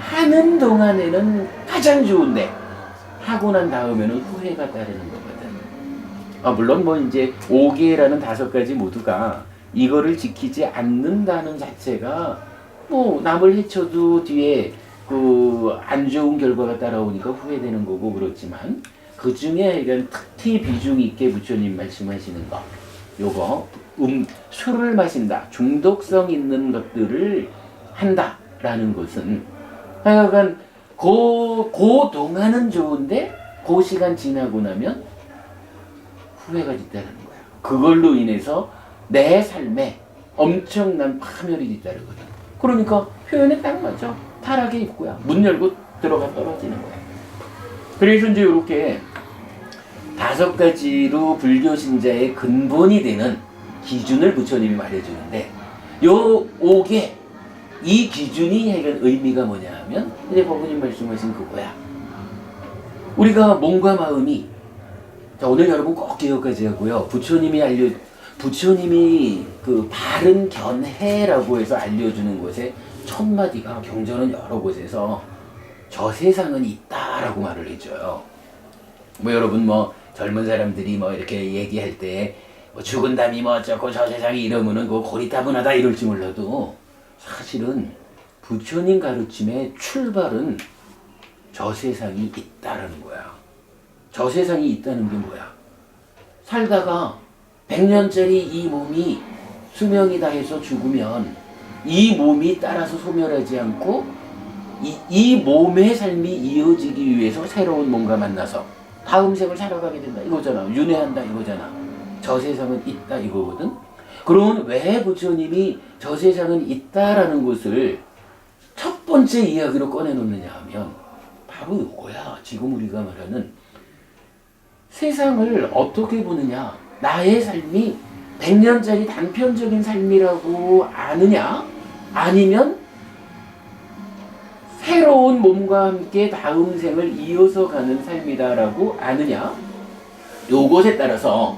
하는 동안에는 가장 좋은데 하고 난 다음에는 후회가 따르는 거거든. 물론 뭐 이제 5개라는 5가지 모두가 이거를 지키지 않는다는 자체가 뭐 남을 해쳐도 뒤에 그 안 좋은 결과가 따라오니까 후회되는 거고 그렇지만 그 중에 이런 특히 비중 있게 부처님 말씀하시는 거 요거 술을 마신다 중독성 있는 것들을 한다라는 것은 하여간 그 동안은 좋은데 그 시간 지나고 나면 후회가 뒤따르는 거야. 그걸로 인해서 내 삶에 엄청난 파멸이 뒤따르거든. 그러니까 표현에 딱 맞아. 타락의 입구야. 문 열고 들어가 떨어지는 거야. 그래서 이제 이렇게 5가지로 불교 신자의 근본이 되는 기준을 부처님이 말해주는데 요 5개 이 기준이 해결 의미가 뭐냐 하면 이제 법원님 말씀하신 그거야. 우리가 몸과 마음이 자 오늘 여러분 꼭 기억하시고요. 부처님이 그 바른 견해라고 해서 알려주는 것에 첫 마디가 경전은 여러 곳에서 저 세상은 있다라고 말을 해줘요. 뭐 여러분 뭐 젊은 사람들이 뭐 이렇게 얘기할 때 뭐 죽은 다음이 뭐 어쩌고 저 세상이 이러면은 그거 고리타분하다 이럴지 몰라도 사실은 부처님 가르침의 출발은 저 세상이 있다라는 거야. 저 세상이 있다는 게 뭐야? 살다가 100년짜리 이 몸이 수명이 다해서 죽으면 이 몸이 따라서 소멸하지 않고 이 몸의 삶이 이어지기 위해서 새로운 몸과 만나서 다음 생을 살아가게 된다 이거잖아. 윤회한다 이거잖아. 저 세상은 있다 이거거든. 그러면 왜 부처님이 저 세상은 있다라는 것을 첫 번째 이야기로 꺼내놓느냐 하면 바로 이거야. 지금 우리가 말하는 세상을 어떻게 보느냐, 나의 삶이 100년짜리 단편적인 삶이라고 아느냐, 아니면 새로운 몸과 함께 다음 생을 이어서 가는 삶이다라고 아느냐, 요것에 따라서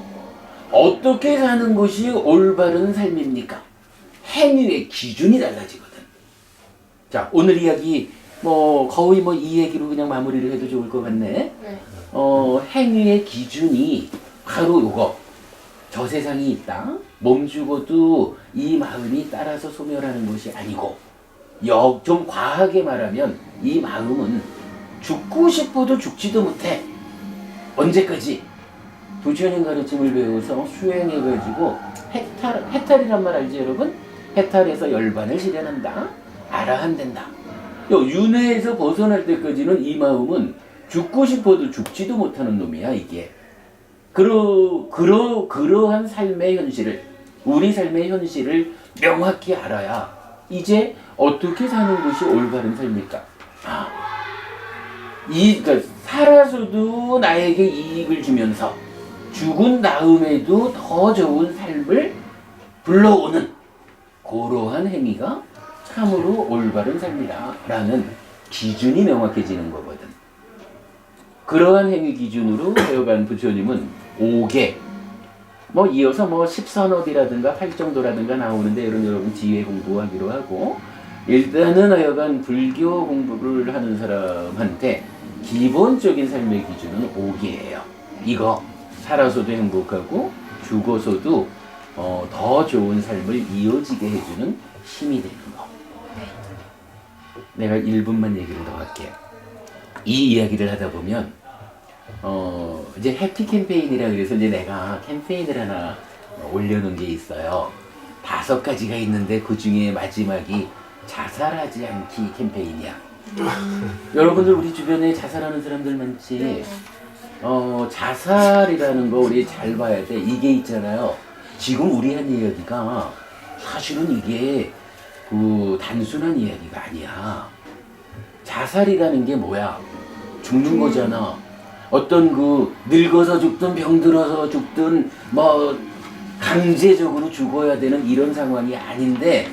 어떻게 사는 것이 올바른 삶입니까? 행위의 기준이 달라지거든. 자, 오늘 이야기 거의 이 얘기로 그냥 마무리를 해도 좋을 것 같네. 네. 행위의 기준이 바로 요거. 저 세상이 있다. 몸 죽어도 이 마음이 따라서 소멸하는 것이 아니고, 좀 과하게 말하면 이 마음은 죽고 싶어도 죽지도 못해. 언제까지? 부처님 가르침을 배워서 수행해가지고 해탈이란 말 알지 여러분? 해탈해서 열반을 실현한다. 아라한된다. 윤회에서 벗어날 때까지는 이 마음은 죽고 싶어도 죽지도 못하는 놈이야 이게. 그러한 삶의 현실을, 우리 삶의 현실을 명확히 알아야 이제 어떻게 사는 것이 올바른 삶일까? 그러니까 살아서도 나에게 이익을 주면서 죽은 다음에도 더 좋은 삶을 불러오는 그러한 행위가 참으로 올바른 삶이다 라는 기준이 명확해지는 거거든. 그러한 행위 기준으로 하여간 부처님은 5개, 이어서 10선업이라든가 8정도라든가 나오는데 여러분 지혜 공부하기로 하고, 일단은 하여간 불교 공부를 하는 사람한테 기본적인 삶의 기준은 5개예요. 이거 살아서도 행복하고 죽어서도 더 좋은 삶을 이어지게 해주는 힘이 되는 거. 내가 1분만 얘기를 더 할게. 이 이야기를 하다 보면 이제 해피 캠페인이라 그래서 이제 내가 캠페인을 하나 올려놓은 게 있어요. 5가지가 있는데 그 중에 마지막이 자살하지 않기 캠페인이야. 여러분들 우리 주변에 자살하는 사람들 많지? 네. 자살이라는 거 우리 잘 봐야 돼. 이게 있잖아요. 지금 우리 한 이야기가 사실은 이게 단순한 이야기가 아니야. 자살이라는 게 뭐야? 죽는 거잖아. 어떤 늙어서 죽든 병들어서 죽든 강제적으로 죽어야 되는 이런 상황이 아닌데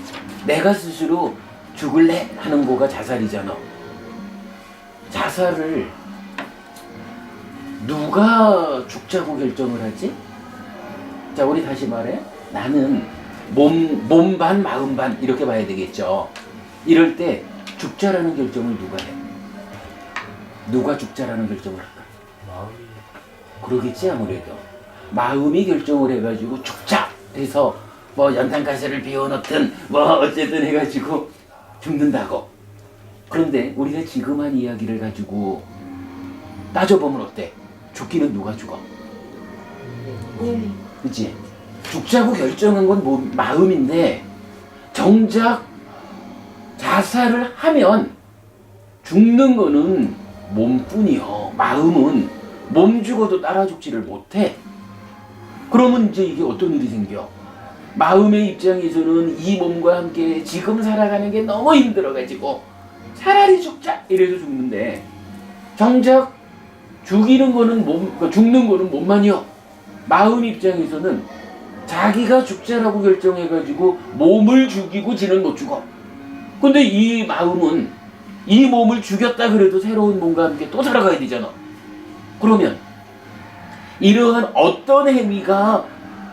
내가 스스로 죽을래 하는 거가 자살이잖아. 자살을 누가 죽자고 결정을 하지? 자, 우리 다시 말해. 나는 몸 반 마음 반 이렇게 봐야 되겠죠. 이럴 때 죽자라는 결정을 누가 해? 누가 죽자라는 결정을 할까? 마음이 그러겠지 아무래도. 마음이 결정을 해가지고 죽자 해서 연탄가스를 비워놓든 어쨌든 해가지고 죽는다고. 그런데 우리가 지금 한 이야기를 가지고 따져보면 어때? 죽기는 누가 죽어? 그치? 죽자고 결정한 건 마음인데 정작 자살을 하면 죽는 거는 몸뿐이요. 마음은 몸 죽어도 따라 죽지를 못해. 그러면 이제 이게 어떤 일이 생겨? 마음의 입장에서는 이 몸과 함께 지금 살아가는 게 너무 힘들어가지고 차라리 죽자 이래서 죽는데, 정작 죽이는 거는 죽는 거는 몸만이요. 마음 입장에서는 자기가 죽자라고 결정해가지고 몸을 죽이고 지는 못 죽어. 근데 이 마음은 이 몸을 죽였다 그래도 새로운 몸과 함께 또 살아가야 되잖아. 그러면 이러한 어떤 행위가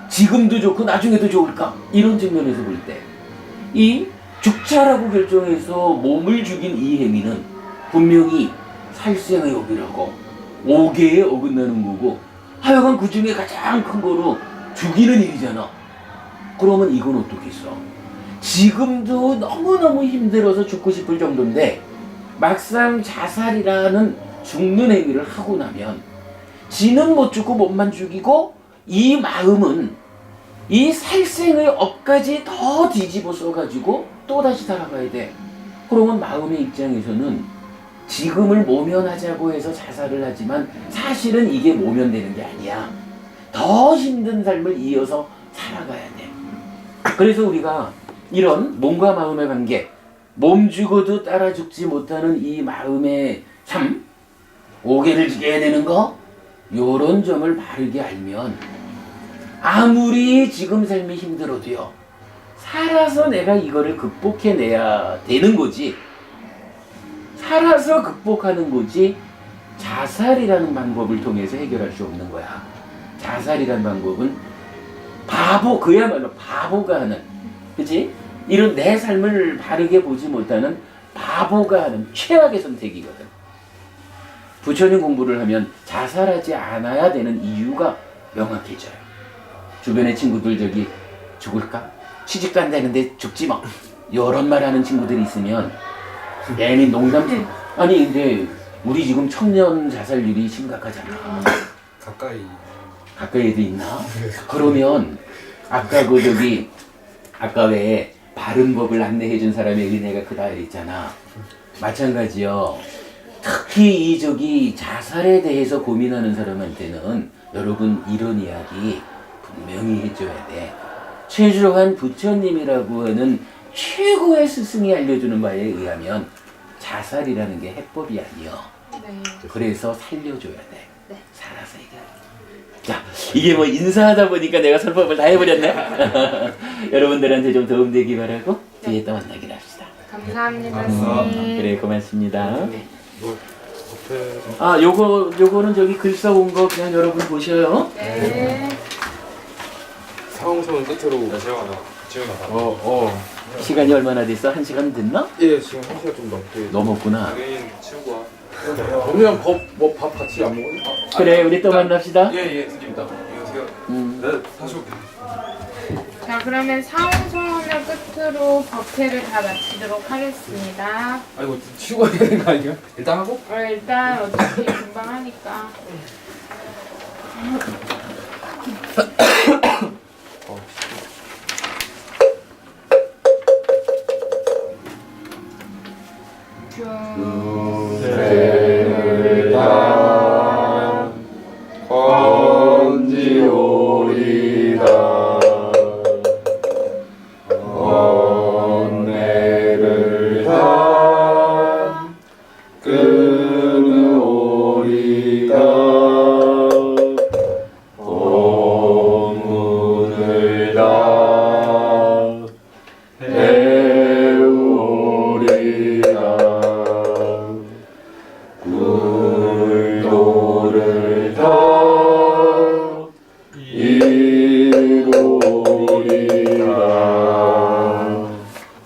지금도 좋고 나중에도 좋을까? 이런 측면에서 볼 때 이 죽자라고 결정해서 몸을 죽인 이 행위는 분명히 살생의 업이라고 5개에 어긋나는 거고, 하여간 그 중에 가장 큰 거로 죽이는 일이잖아. 그러면 이건 어떻겠어? 지금도 너무너무 힘들어서 죽고 싶을 정도인데 막상 자살이라는 죽는 행위를 하고 나면 지는 못 죽고 몸만 죽이고 이 마음은 이 살생의 업까지 더 뒤집어 써가지고 또다시 살아가야 돼. 그러면 마음의 입장에서는 지금을 모면하자고 해서 자살을 하지만 사실은 이게 모면되는 게 아니야. 더 힘든 삶을 이어서 살아가야 돼. 그래서 우리가 이런 몸과 마음의 관계, 몸 죽어도 따라 죽지 못하는 이 마음의 삶, 오개를 지게 되는 거, 요런 점을 바르게 알면 아무리 지금 삶이 힘들어도요, 살아서 내가 이거를 극복해내야 되는 거지. 살아서 극복하는 거지 자살이라는 방법을 통해서 해결할 수 없는 거야. 자살이라는 방법은 그야말로 바보가 하는, 그치? 이런 내 삶을 바르게 보지 못하는 바보가 하는 최악의 선택이거든. 부처님 공부를 하면 자살하지 않아야 되는 이유가 명확해져요. 주변의 친구들 저기 죽을까? 시집 간다는데 죽지 마. 이런 말 하는 친구들이 있으면 애는 농담. 아니 근데 우리 지금 청년 자살률이 심각하잖아. 가까이도 있나? 그러면 아까 아까 왜 바른 법을 안내해 준 사람의 은혜가 크다 이랬잖아. 마찬가지요. 특히 이 자살에 대해서 고민하는 사람한테는 여러분 이런 이야기 분명히 해줘야 돼. 최조한 부처님이라고 하는 최고의 스승이 알려주는 바에 의하면 자살이라는 게 해법이 아니여. 네. 그래서 살려줘야 돼. 네. 살아서 이겨. 자, 이게 뭐 인사하다 보니까 내가 설법을 다 해버렸네. 여러분들한테 좀 도움되기 바라고 뒤에 또 만나기로 합시다. 감사합니다, 스님. 그래, 고맙습니다. 뭐 옆에 아, 요거는 저기 글 써온 거 그냥 여러분 보셔요. 네. 사홍선을 끝으로. 지금 나 시간이 얼마나 됐어? 1시간 됐나? 예, 지금 1시간 좀 넘게. 넘었구나. 장애인 친구와 그냥 밥 같이 안 먹을래? 그래, 우리 또 만납시다. 예예 스님입니다. 안녕하세요. 네 다시 올게요. 자, 그러면 사홍선을 끝으로 법회를 다 마치도록 하겠습니다. 아이고, 치우고 해야 되는 거 아니야? 일단 하고? 일단 어차피 금방 하니까.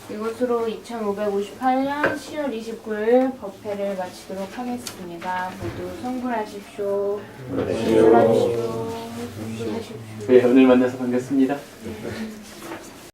이것으로 2558년 10월 29일 법회를 마치도록 하겠습니다. 모두 성불하십시오. 성불하십시오. 성불하십시오. 그래, 오늘 만나서 반갑습니다.